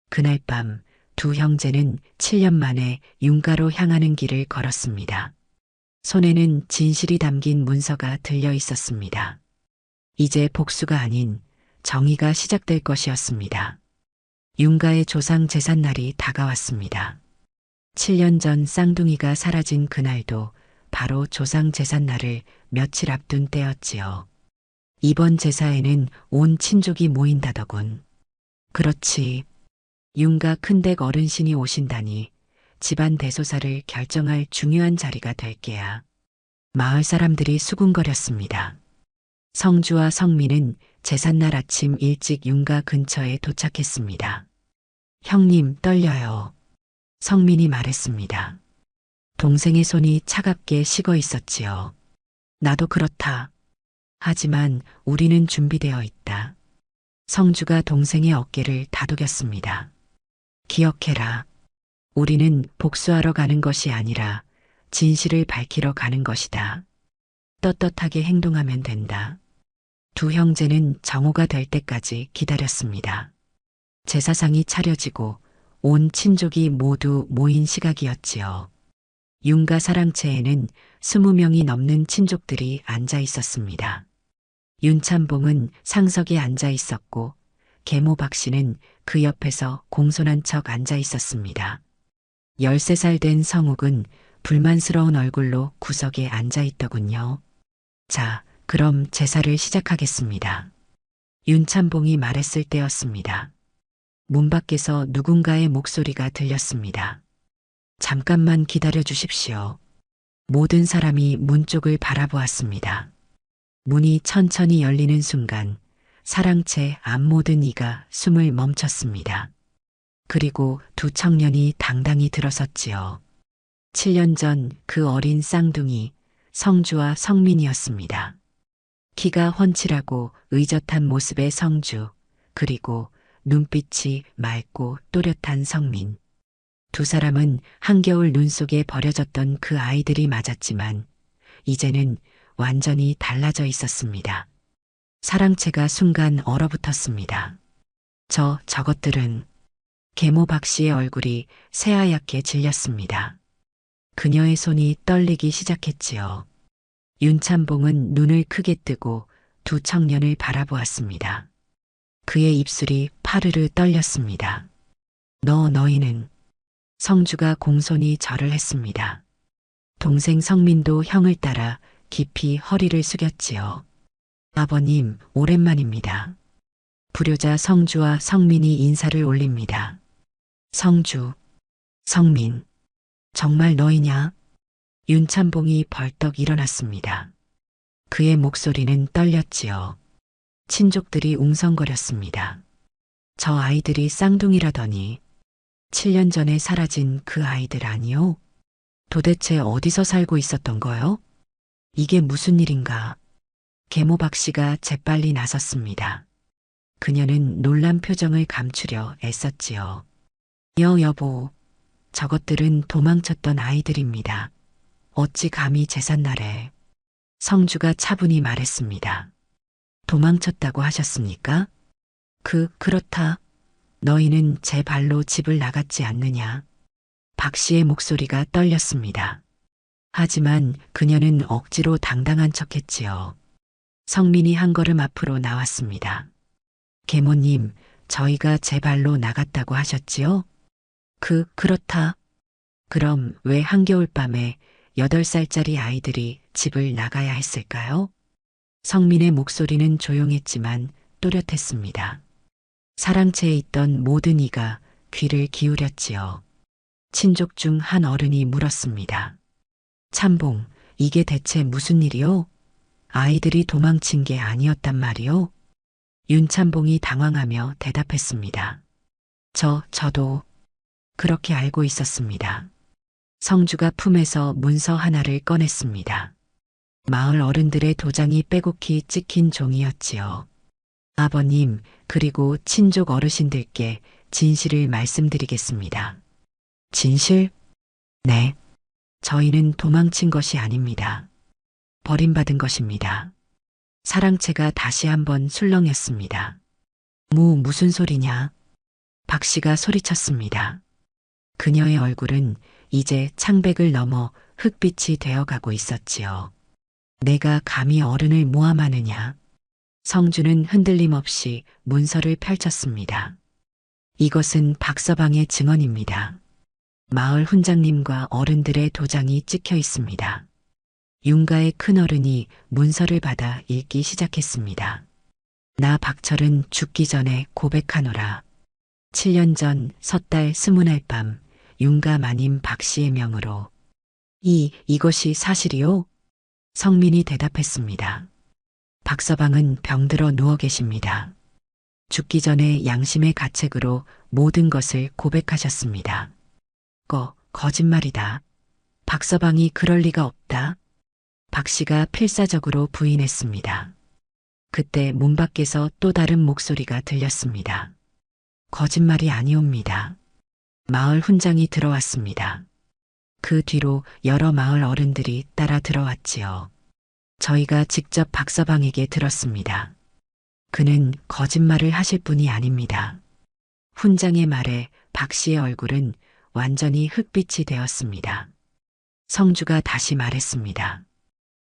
그날 밤 두 형제는 7년 만에 윤가로 향하는 길을 걸었습니다. 손에는 진실이 담긴 문서가 들려 있었습니다. 이제 복수가 아닌 정의가 시작될 것이었습니다. 윤가의 조상 제삿날이 다가왔습니다. 7년 전 쌍둥이가 사라진 그날도 바로 조상 제삿날을 며칠 앞둔 때였지요. 이번 제사에는 온 친족이 모인다더군. 그렇지. 윤가 큰댁 어른신이 오신다니 집안 대소사를 결정할 중요한 자리가 될 게야. 마을 사람들이 수군거렸습니다. 성주와 성민은 제삿날 아침 일찍 윤가 근처에 도착했습니다. 형님, 떨려요. 성민이 말했습니다. 동생의 손이 차갑게 식어 있었지요. 나도 그렇다. 하지만 우리는 준비되어 있다. 성주가 동생의 어깨를 다독였습니다. 기억해라. 우리는 복수하러 가는 것이 아니라 진실을 밝히러 가는 것이다. 떳떳하게 행동하면 된다. 두 형제는 정오가 될 때까지 기다렸습니다. 제사상이 차려지고 온 친족이 모두 모인 시각이었지요. 윤가 사랑채에는 20명이 넘는 친족들이 앉아 있었습니다. 윤참봉은 상석에 앉아 있었고 계모 박씨는 그 옆에서 공손한 척 앉아 있었습니다. 13살 된 성욱은 불만스러운 얼굴로 구석에 앉아 있더군요. 자, 그럼 제사를 시작하겠습니다. 윤참봉이 말했을 때였습니다. 문 밖에서 누군가의 목소리가 들렸습니다. 잠깐만 기다려 주십시오. 모든 사람이 문 쪽을 바라보았습니다. 문이 천천히 열리는 순간 사랑채 앞 모든 이가 숨을 멈췄습니다. 그리고 두 청년이 당당히 들어섰지요. 7년 전 그 어린 쌍둥이 성주와 성민이었습니다. 키가 훤칠하고 의젓한 모습의 성주, 그리고 눈빛이 맑고 또렷한 성민. 두 사람은 한겨울 눈 속에 버려졌던 그 아이들이 맞았지만 이제는 완전히 달라져 있었습니다. 사랑채가 순간 얼어붙었습니다. 저것들은 계모 박 씨의 얼굴이 새하얗게 질렸습니다. 그녀의 손이 떨리기 시작했지요. 윤찬봉은 눈을 크게 뜨고 두 청년을 바라보았습니다. 그의 입술이 파르르 떨렸습니다. 너희는. 성주가 공손히 절을 했습니다. 동생 성민도 형을 따라 깊이 허리를 숙였지요. 아버님, 오랜만입니다. 불효자 성주와 성민이 인사를 올립니다. 성주, 성민, 정말 너희냐? 윤찬봉이 벌떡 일어났습니다. 그의 목소리는 떨렸지요. 친족들이 웅성거렸습니다. 저 아이들이 쌍둥이라더니 7년 전에 사라진 그 아이들 아니요? 도대체 어디서 살고 있었던 거요? 이게 무슨 일인가? 계모 박 씨가 재빨리 나섰습니다. 그녀는 놀란 표정을 감추려 애썼지요. 여보, 저것들은 도망쳤던 아이들입니다. 어찌 감히 제삿날에. 성주가 차분히 말했습니다. 도망쳤다고 하셨습니까? 그렇다. 너희는 제 발로 집을 나갔지 않느냐. 박 씨의 목소리가 떨렸습니다. 하지만 그녀는 억지로 당당한 척했지요. 성민이 한 걸음 앞으로 나왔습니다. 계모님, 저희가 제 발로 나갔다고 하셨지요? 그렇다. 그럼 왜 한겨울밤에 8살짜리 아이들이 집을 나가야 했을까요? 성민의 목소리는 조용했지만 또렷했습니다. 사랑채에 있던 모든 이가 귀를 기울였지요. 친족 중 한 어른이 물었습니다. 찬봉, 이게 대체 무슨 일이요? 아이들이 도망친 게 아니었단 말이요? 윤찬봉이 당황하며 대답했습니다. 저도 그렇게 알고 있었습니다. 성주가 품에서 문서 하나를 꺼냈습니다. 마을 어른들의 도장이 빼곡히 찍힌 종이었지요. 아버님, 그리고 친족 어르신들께 진실을 말씀드리겠습니다. 진실? 네. 저희는 도망친 것이 아닙니다. 버림받은 것입니다. 사랑채가 다시 한번 술렁였습니다. 무슨 소리냐? 박 씨가 소리쳤습니다. 그녀의 얼굴은 이제 창백을 넘어 흑빛이 되어가고 있었지요. 내가 감히 어른을 모함하느냐? 성주는 흔들림 없이 문서를 펼쳤습니다. 이것은 박서방의 증언입니다. 마을 훈장님과 어른들의 도장이 찍혀 있습니다. 윤가의 큰어른이 문서를 받아 읽기 시작했습니다. 나 박철은 죽기 전에 고백하노라. 7년 전 섣달 20날 밤 윤가 마님 박 씨의 명으로. 이것이 사실이요? 성민이 대답했습니다. 박서방은 병들어 누워 계십니다. 죽기 전에 양심의 가책으로 모든 것을 고백하셨습니다. 거짓말이다. 박서방이 그럴 리가 없다. 박 씨가 필사적으로 부인했습니다. 그때 문 밖에서 또 다른 목소리가 들렸습니다. 거짓말이 아니옵니다. 마을 훈장이 들어왔습니다. 그 뒤로 여러 마을 어른들이 따라 들어왔지요. 저희가 직접 박서방에게 들었습니다. 그는 거짓말을 하실 분이 아닙니다. 훈장의 말에 박 씨의 얼굴은 완전히 흑빛이 되었습니다. 성주가 다시 말했습니다.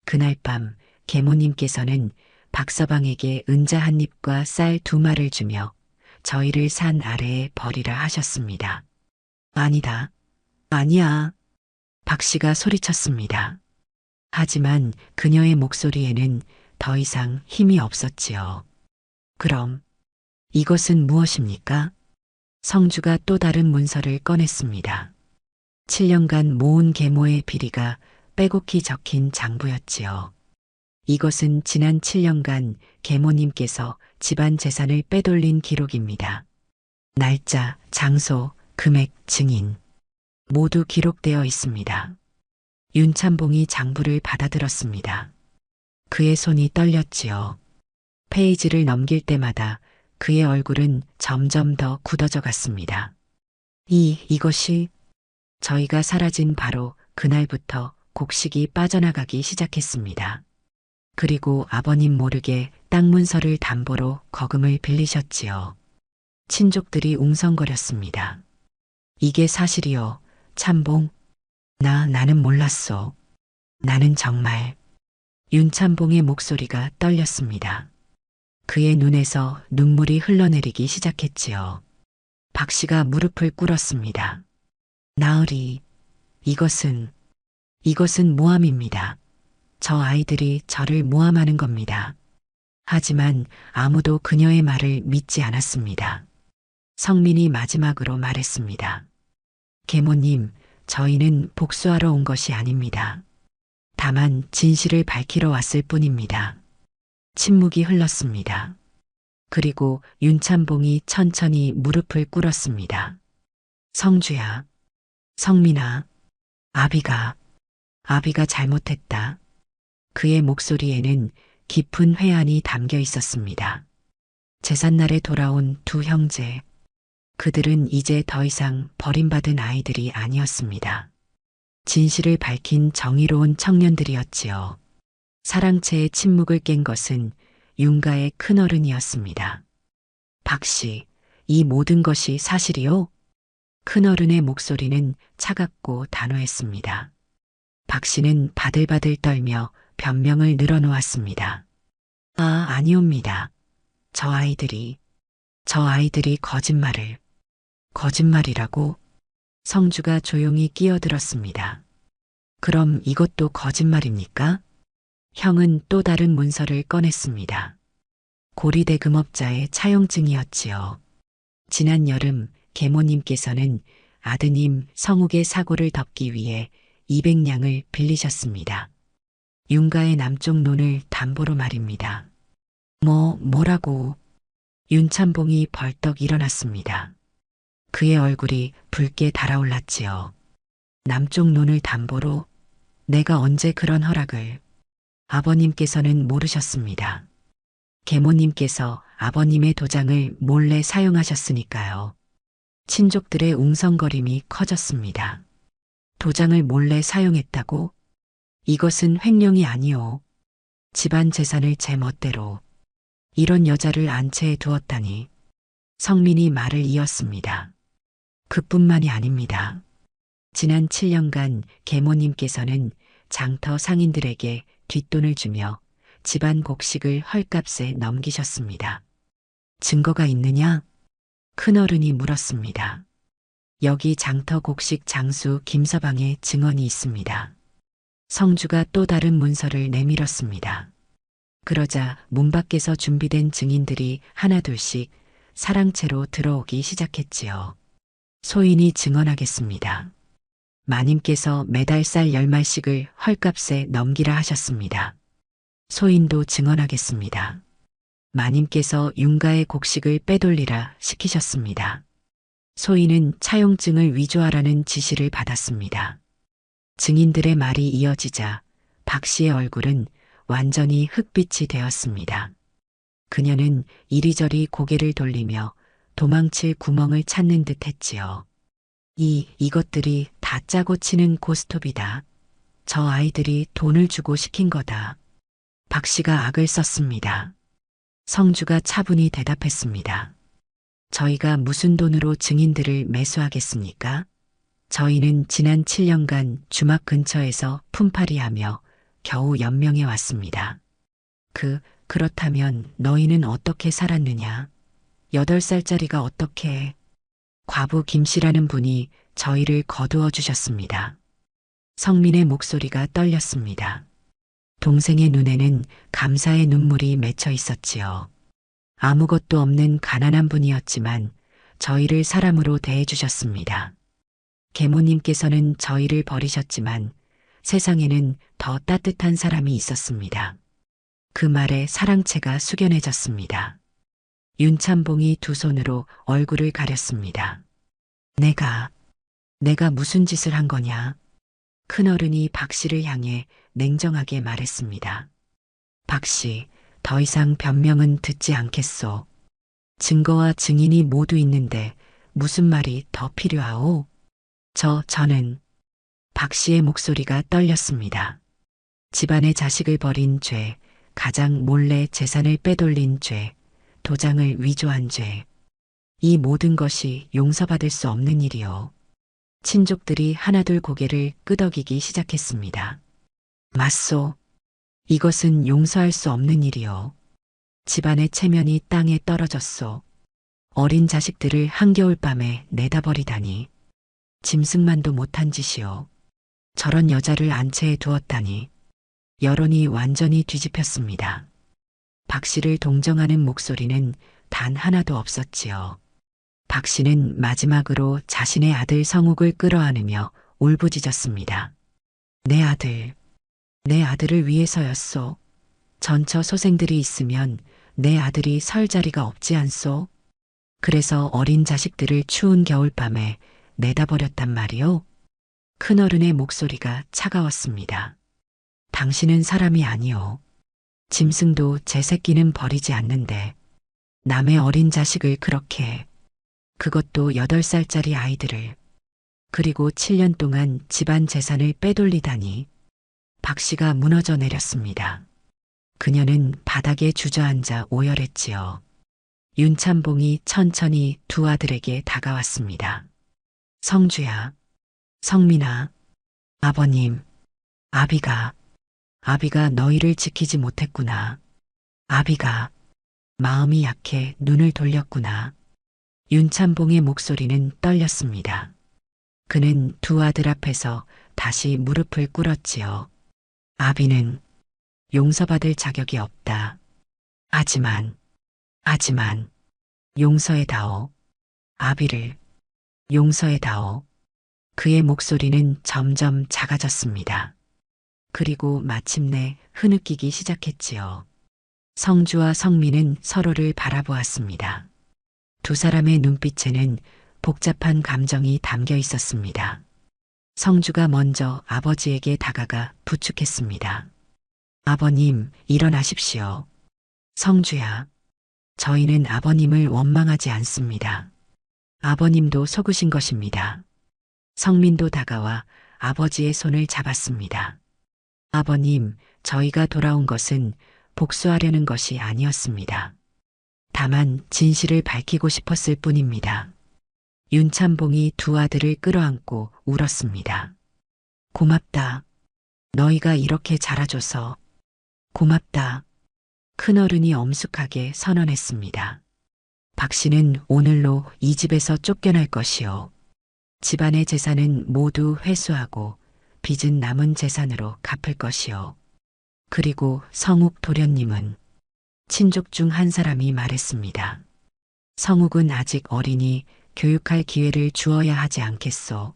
그날 밤 계모님께서는 박서방에게 은자 한 입과 쌀 2마를 주며 저희를 산 아래에 버리라 하셨습니다. 아니다. 아니야. 박 씨가 소리쳤습니다. 하지만 그녀의 목소리에는 더 이상 힘이 없었지요. 그럼 이것은 무엇입니까? 성주가 또 다른 문서를 꺼냈습니다. 7년간 모은 계모의 비리가 빼곡히 적힌 장부였지요. 이것은 지난 7년간 계모님께서 집안 재산을 빼돌린 기록입니다. 날짜, 장소, 금액, 증인 모두 기록되어 있습니다. 윤찬봉이 장부를 받아들었습니다. 그의 손이 떨렸지요. 페이지를 넘길 때마다 그의 얼굴은 점점 더 굳어져 갔습니다. 이것이 저희가 사라진 바로 그날부터 곡식이 빠져나가기 시작했습니다. 그리고 아버님 모르게 땅 문서를 담보로 거금을 빌리셨지요. 친족들이 웅성거렸습니다. 이게 사실이요, 찬봉? 나는 몰랐어. 나는 정말. 윤찬봉의 목소리가 떨렸습니다. 그의 눈에서 눈물이 흘러내리기 시작했지요. 박 씨가 무릎을 꿇었습니다. 나으리, 이것은 모함입니다. 저 아이들이 저를 모함하는 겁니다. 하지만 아무도 그녀의 말을 믿지 않았습니다. 성민이 마지막으로 말했습니다. 계모님, 저희는 복수하러 온 것이 아닙니다. 다만 진실을 밝히러 왔을 뿐입니다. 침묵이 흘렀습니다. 그리고 윤찬봉이 천천히 무릎을 꿇었습니다. 성주야, 성민아, 아비가 잘못했다. 그의 목소리에는 깊은 회한이 담겨 있었습니다. 제삿날에 돌아온 두 형제. 그들은 이제 더 이상 버림받은 아이들이 아니었습니다. 진실을 밝힌 정의로운 청년들이었지요. 사랑채의 침묵을 깬 것은 윤가의 큰어른이었습니다. 박 씨, 이 모든 것이 사실이요? 큰어른의 목소리는 차갑고 단호했습니다. 박 씨는 바들바들 떨며 변명을 늘어놓았습니다. 아니옵니다. 저 아이들이 거짓말이라고? 성주가 조용히 끼어들었습니다. 그럼 이것도 거짓말입니까? 형은 또 다른 문서를 꺼냈습니다. 고리대금업자의 차용증이었지요. 지난 여름 계모님께서는 아드님 성욱의 사고를 덮기 위해 200냥을 빌리셨습니다. 윤가의 남쪽 논을 담보로 말입니다. 뭐라고? 윤찬봉이 벌떡 일어났습니다. 그의 얼굴이 붉게 달아올랐지요. 남쪽 논을 담보로? 내가 언제 그런 허락을? 아버님께서는 모르셨습니다. 계모님께서 아버님의 도장을 몰래 사용하셨으니까요. 친족들의 웅성거림이 커졌습니다. 도장을 몰래 사용했다고? 이것은 횡령이 아니오. 집안 재산을 제 멋대로. 이런 여자를 안채해 두었다니. 성민이 말을 이었습니다. 그뿐만이 아닙니다. 지난 7년간 계모님께서는 장터 상인들에게 뒷돈을 주며 집안 곡식을 헐값에 넘기셨습니다. 증거가 있느냐? 큰어른이 물었습니다. 여기 장터 곡식 장수 김서방의 증언이 있습니다. 성주가 또 다른 문서를 내밀었습니다. 그러자 문 밖에서 준비된 증인들이 하나둘씩 사랑채로 들어오기 시작했지요. 소인이 증언하겠습니다. 마님께서 매달 쌀 10말씩을 헐값에 넘기라 하셨습니다. 소인도 증언하겠습니다. 마님께서 윤가의 곡식을 빼돌리라 시키셨습니다. 소인은 차용증을 위조하라는 지시를 받았습니다. 증인들의 말이 이어지자 박 씨의 얼굴은 완전히 흑빛이 되었습니다. 그녀는 이리저리 고개를 돌리며 도망칠 구멍을 찾는 듯 했지요. 이것들이 다 짜고 치는 고스톱이다. 저 아이들이 돈을 주고 시킨 거다. 박 씨가 악을 썼습니다. 성주가 차분히 대답했습니다. 저희가 무슨 돈으로 증인들을 매수하겠습니까? 저희는 지난 7년간 주막 근처에서 품팔이하며 겨우 연명해 왔습니다. 그렇다면 너희는 어떻게 살았느냐? 8살짜리가 어떻게? 과부 김씨라는 분이 저희를 거두어 주셨습니다. 성민의 목소리가 떨렸습니다. 동생의 눈에는 감사의 눈물이 맺혀 있었지요. 아무것도 없는 가난한 분이었지만 저희를 사람으로 대해주셨습니다. 계모님께서는 저희를 버리셨지만 세상에는 더 따뜻한 사람이 있었습니다. 그 말에 사랑채가 숙연해졌습니다. 윤참봉이 두 손으로 얼굴을 가렸습니다. 내가 무슨 짓을 한 거냐? 큰어른이 박 씨를 향해 냉정하게 말했습니다. 박 씨, 더 이상 변명은 듣지 않겠소. 증거와 증인이 모두 있는데 무슨 말이 더 필요하오? 저는 박 씨의 목소리가 떨렸습니다. 집안의 자식을 버린 죄, 가장 몰래 재산을 빼돌린 죄, 도장을 위조한 죄. 이 모든 것이 용서받을 수 없는 일이요. 친족들이 하나둘 고개를 끄덕이기 시작했습니다. 맞소. 이것은 용서할 수 없는 일이요. 집안의 체면이 땅에 떨어졌소. 어린 자식들을 한겨울밤에 내다버리다니. 짐승만도 못한 짓이요. 저런 여자를 안채에 두었다니. 여론이 완전히 뒤집혔습니다. 박 씨를 동정하는 목소리는 단 하나도 없었지요. 박 씨는 마지막으로 자신의 아들 성욱을 끌어안으며 울부짖었습니다. 내 아들을 위해서였소. 전처 소생들이 있으면 내 아들이 설 자리가 없지 않소. 그래서 어린 자식들을 추운 겨울밤에 내다버렸단 말이오. 큰어른의 목소리가 차가웠습니다. 당신은 사람이 아니오. 짐승도 제 새끼는 버리지 않는데 남의 어린 자식을 그렇게, 그것도 8살짜리 아이들을, 그리고 7년 동안 집안 재산을 빼돌리다니. 박 씨가 무너져 내렸습니다. 그녀는 바닥에 주저앉아 오열했지요. 윤참봉이 천천히 두 아들에게 다가왔습니다. 성주야, 성민아, 아버님, 아비가 너희를 지키지 못했구나. 아비가 마음이 약해 눈을 돌렸구나. 윤참봉의 목소리는 떨렸습니다. 그는 두 아들 앞에서 다시 무릎을 꿇었지요. 아비는 용서받을 자격이 없다. 하지만 용서해다오. 아비를 용서해다오. 그의 목소리는 점점 작아졌습니다. 그리고 마침내 흐느끼기 시작했지요. 성주와 성민은 서로를 바라보았습니다. 두 사람의 눈빛에는 복잡한 감정이 담겨 있었습니다. 성주가 먼저 아버지에게 다가가 부축했습니다. 아버님, 일어나십시오. 성주야, 저희는 아버님을 원망하지 않습니다. 아버님도 속으신 것입니다. 성민도 다가와 아버지의 손을 잡았습니다. 아버님, 저희가 돌아온 것은 복수하려는 것이 아니었습니다. 다만 진실을 밝히고 싶었을 뿐입니다. 윤참봉이 두 아들을 끌어안고 울었습니다. 고맙다. 너희가 이렇게 자라줘서 고맙다. 큰어른이 엄숙하게 선언했습니다. 박 씨는 오늘로 이 집에서 쫓겨날 것이요. 집안의 재산은 모두 회수하고 빚은 남은 재산으로 갚을 것이요. 그리고 성욱 도련님은, 친족 중 한 사람이 말했습니다. 성욱은 아직 어리니 교육할 기회를 주어야 하지 않겠소.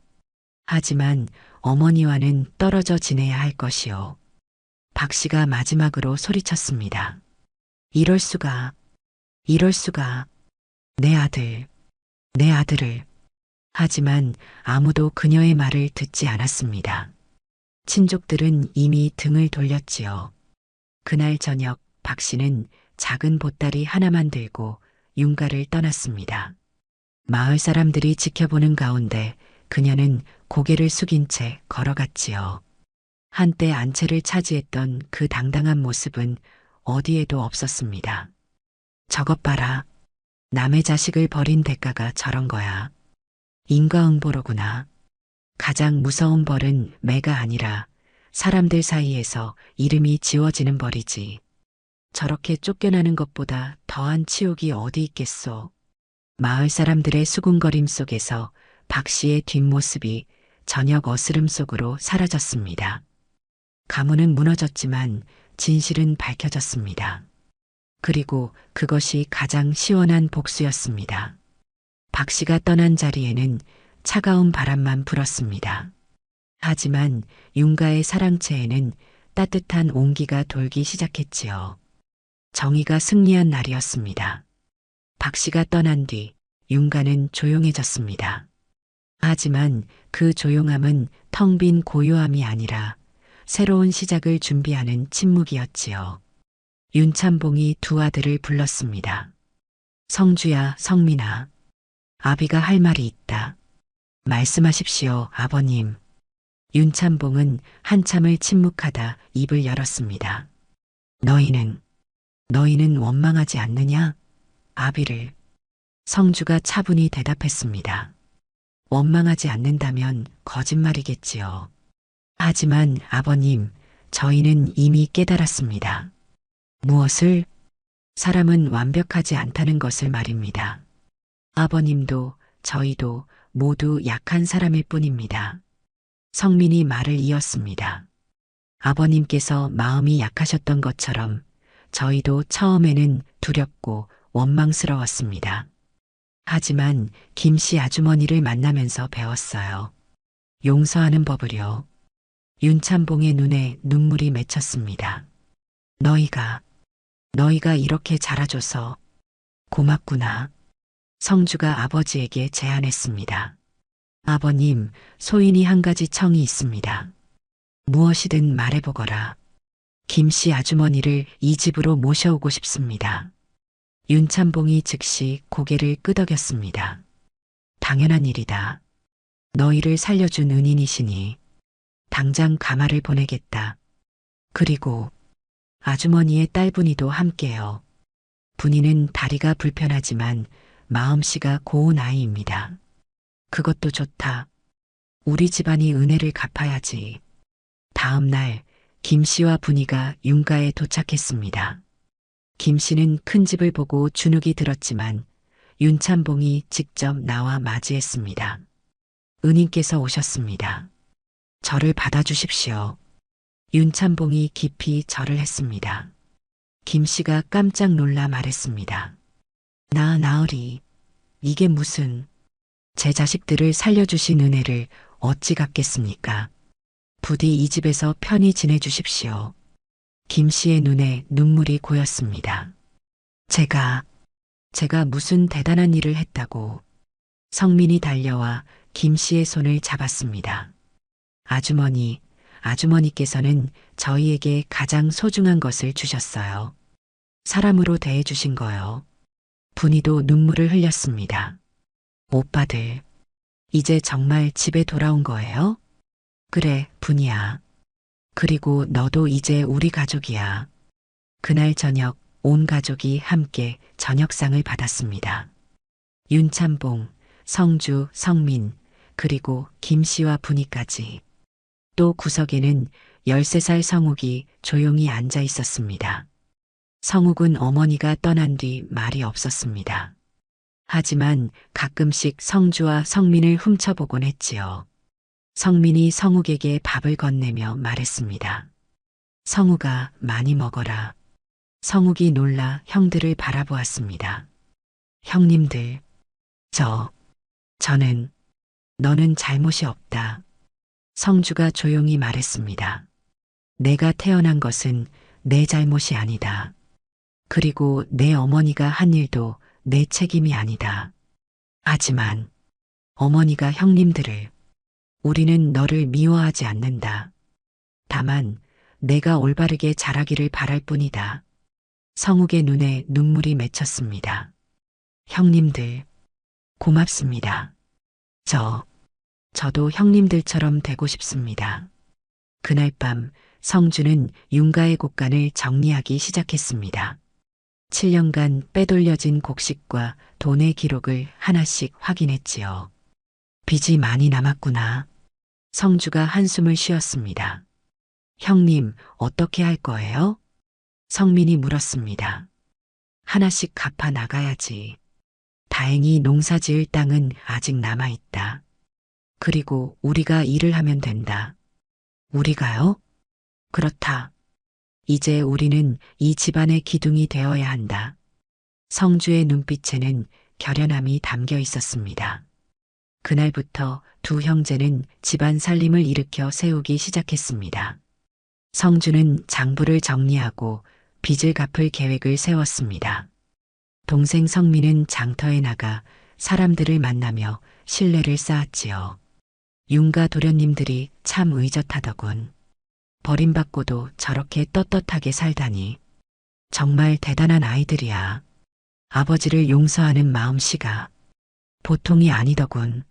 하지만 어머니와는 떨어져 지내야 할 것이요. 박 씨가 마지막으로 소리쳤습니다. 이럴 수가. 내 아들을. 하지만 아무도 그녀의 말을 듣지 않았습니다. 친족들은 이미 등을 돌렸지요. 그날 저녁 박 씨는 작은 보따리 하나만 들고 윤가를 떠났습니다. 마을 사람들이 지켜보는 가운데 그녀는 고개를 숙인 채 걸어갔지요. 한때 안채를 차지했던 그 당당한 모습은 어디에도 없었습니다. 저것 봐라. 남의 자식을 버린 대가가 저런 거야. 인과응보로구나. 가장 무서운 벌은 매가 아니라 사람들 사이에서 이름이 지워지는 벌이지. 저렇게 쫓겨나는 것보다 더한 치욕이 어디 있겠소. 마을 사람들의 수군거림 속에서 박 씨의 뒷모습이 저녁 어스름 속으로 사라졌습니다. 가문은 무너졌지만 진실은 밝혀졌습니다. 그리고 그것이 가장 시원한 복수였습니다. 박 씨가 떠난 자리에는 차가운 바람만 불었습니다. 하지만 윤가의 사랑채에는 따뜻한 온기가 돌기 시작했지요. 정의가 승리한 날이었습니다. 박 씨가 떠난 뒤 윤가는 조용해졌습니다. 하지만 그 조용함은 텅 빈 고요함이 아니라 새로운 시작을 준비하는 침묵이었지요. 윤참봉이 두 아들을 불렀습니다. 성주야, 성민아. 아비가 할 말이 있다. 말씀하십시오, 아버님. 윤참봉은 한참을 침묵하다 입을 열었습니다. 너희는 원망하지 않느냐? 아비를. 성주가 차분히 대답했습니다. 원망하지 않는다면 거짓말이겠지요. 하지만 아버님, 저희는 이미 깨달았습니다. 무엇을? 사람은 완벽하지 않다는 것을 말입니다. 아버님도 저희도 모두 약한 사람일 뿐입니다. 성민이 말을 이었습니다. 아버님께서 마음이 약하셨던 것처럼 저희도 처음에는 두렵고 원망스러웠습니다. 하지만 김씨 아주머니를 만나면서 배웠어요. 용서하는 법을요. 윤참봉의 눈에 눈물이 맺혔습니다. 너희가 이렇게 자라줘서 고맙구나. 성주가 아버지에게 제안했습니다. 아버님, 소인이 한 가지 청이 있습니다. 무엇이든 말해보거라. 김씨 아주머니를 이 집으로 모셔오고 싶습니다. 윤참봉이 즉시 고개를 끄덕였습니다. 당연한 일이다. 너희를 살려준 은인이시니 당장 가마를 보내겠다. 그리고 아주머니의 딸분이도 함께요. 분이는 다리가 불편하지만 마음씨가 고운 아이입니다. 그것도 좋다. 우리 집안이 은혜를 갚아야지. 다음 날 김씨와 분이가 윤가에 도착했습니다. 김씨는 큰 집을 보고 주눅이 들었지만 윤참봉이 직접 나와 맞이했습니다. 은인께서 오셨습니다. 저를 받아주십시오. 윤참봉이 깊이 절을 했습니다. 김씨가 깜짝 놀라 말했습니다. 나으리, 이게 무슨, 제 자식들을 살려주신 은혜를 어찌 갚겠습니까? 부디 이 집에서 편히 지내주십시오. 김씨의 눈에 눈물이 고였습니다. 제가 무슨 대단한 일을 했다고. 성민이 달려와 김씨의 손을 잡았습니다. 아주머니께서는 저희에게 가장 소중한 것을 주셨어요. 사람으로 대해주신 거요. 분이도 눈물을 흘렸습니다. 오빠들, 이제 정말 집에 돌아온 거예요? 그래, 분이야. 그리고 너도 이제 우리 가족이야. 그날 저녁 온 가족이 함께 저녁상을 받았습니다. 윤참봉, 성주, 성민, 그리고 김씨와 분이까지. 또 구석에는 13살 성욱이 조용히 앉아 있었습니다. 성욱은 어머니가 떠난 뒤 말이 없었습니다. 하지만 가끔씩 성주와 성민을 훔쳐보곤 했지요. 성민이 성욱에게 밥을 건네며 말했습니다. 성욱아, 많이 먹어라. 성욱이 놀라 형들을 바라보았습니다. 형님들, 너는 잘못이 없다. 성주가 조용히 말했습니다. 내가 태어난 것은 내 잘못이 아니다. 그리고 내 어머니가 한 일도 내 책임이 아니다. 하지만 어머니가 형님들을, 우리는 너를 미워하지 않는다. 다만 내가 올바르게 자라기를 바랄 뿐이다. 성욱의 눈에 눈물이 맺혔습니다. 형님들, 고맙습니다. 저도 형님들처럼 되고 싶습니다. 그날 밤 성주는 윤가의 곡간을 정리하기 시작했습니다. 7년간 빼돌려진 곡식과 돈의 기록을 하나씩 확인했지요. 빚이 많이 남았구나. 성주가 한숨을 쉬었습니다. 형님, 어떻게 할 거예요? 성민이 물었습니다. 하나씩 갚아 나가야지. 다행히 농사 지을 땅은 아직 남아있다. 그리고 우리가 일을 하면 된다. 우리가요? 그렇다. 이제 우리는 이 집안의 기둥이 되어야 한다. 성주의 눈빛에는 결연함이 담겨 있었습니다. 그날부터 두 형제는 집안 살림을 일으켜 세우기 시작했습니다. 성주는 장부를 정리하고 빚을 갚을 계획을 세웠습니다. 동생 성민은 장터에 나가 사람들을 만나며 신뢰를 쌓았지요. 윤가 도련님들이 참 의젓하더군. 버림받고도 저렇게 떳떳하게 살다니. 정말 대단한 아이들이야. 아버지를 용서하는 마음씨가 보통이 아니더군.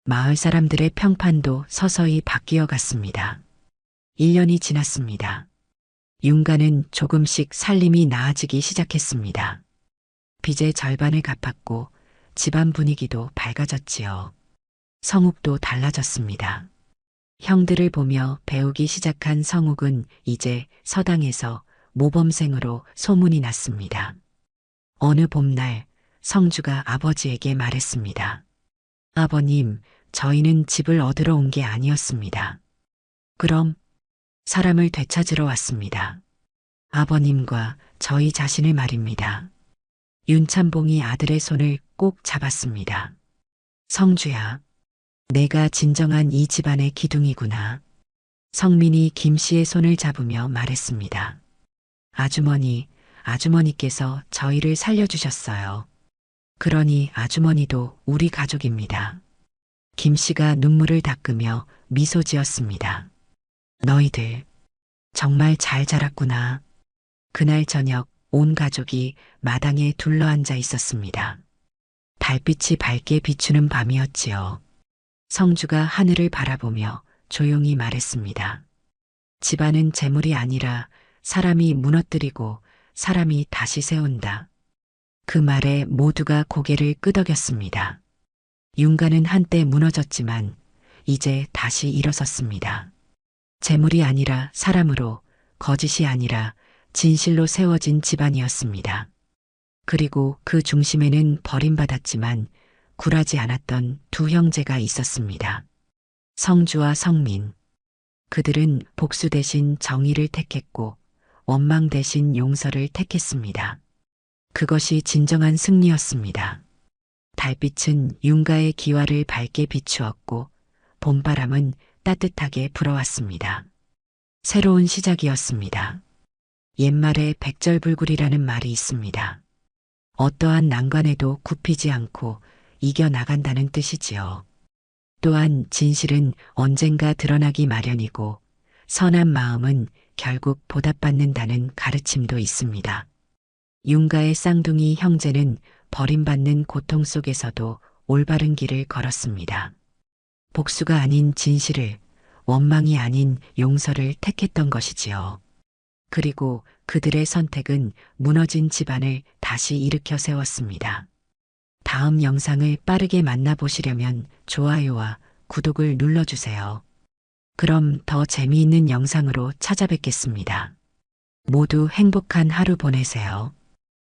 마을 사람들의 평판도 서서히 바뀌어 갔습니다. 1년이 지났습니다. 윤가는 조금씩 살림이 나아지기 시작했습니다. 빚의 절반을 갚았고 집안 분위기도 밝아졌지요. 성욱도 달라졌습니다. 형들을 보며 배우기 시작한 성욱은 이제 서당에서 모범생으로 소문이 났습니다. 어느 봄날 성주가 아버지에게 말했습니다. 아버님, 저희는 집을 얻으러 온 게 아니었습니다. 그럼 사람을 되찾으러 왔습니다. 아버님과 저희 자신을 말입니다. 윤참봉이 아들의 손을 꼭 잡았습니다. 성주야, 내가 진정한 이 집안의 기둥이구나. 성민이 김 씨의 손을 잡으며 말했습니다. 아주머니께서 저희를 살려주셨어요. 그러니 아주머니도 우리 가족입니다. 김 씨가 눈물을 닦으며 미소 지었습니다. 너희들 정말 잘 자랐구나. 그날 저녁 온 가족이 마당에 둘러앉아 있었습니다. 달빛이 밝게 비추는 밤이었지요. 성주가 하늘을 바라보며 조용히 말했습니다. 집안은 재물이 아니라 사람이 무너뜨리고 사람이 다시 세운다. 그 말에 모두가 고개를 끄덕였습니다. 윤가는 한때 무너졌지만 이제 다시 일어섰습니다. 재물이 아니라 사람으로, 거짓이 아니라 진실로 세워진 집안이었습니다. 그리고 그 중심에는 버림받았지만 굴하지 않았던 두 형제가 있었습니다. 성주와 성민. 그들은 복수 대신 정의를 택했고 원망 대신 용서를 택했습니다. 그것이 진정한 승리였습니다. 달빛은 윤가의 기와를 밝게 비추었고 봄바람은 따뜻하게 불어왔습니다. 새로운 시작이었습니다. 옛말에 백절불굴이라는 말이 있습니다. 어떠한 난관에도 굽히지 않고 이겨나간다는 뜻이지요. 또한 진실은 언젠가 드러나기 마련이고 선한 마음은 결국 보답받는다는 가르침도 있습니다. 윤가의 쌍둥이 형제는 버림받는 고통 속에서도 올바른 길을 걸었습니다. 복수가 아닌 진실을, 원망이 아닌 용서를 택했던 것이지요. 그리고 그들의 선택은 무너진 집안을 다시 일으켜 세웠습니다. 다음 영상을 빠르게 만나보시려면 좋아요와 구독을 눌러주세요. 그럼 더 재미있는 영상으로 찾아뵙겠습니다. 모두 행복한 하루 보내세요.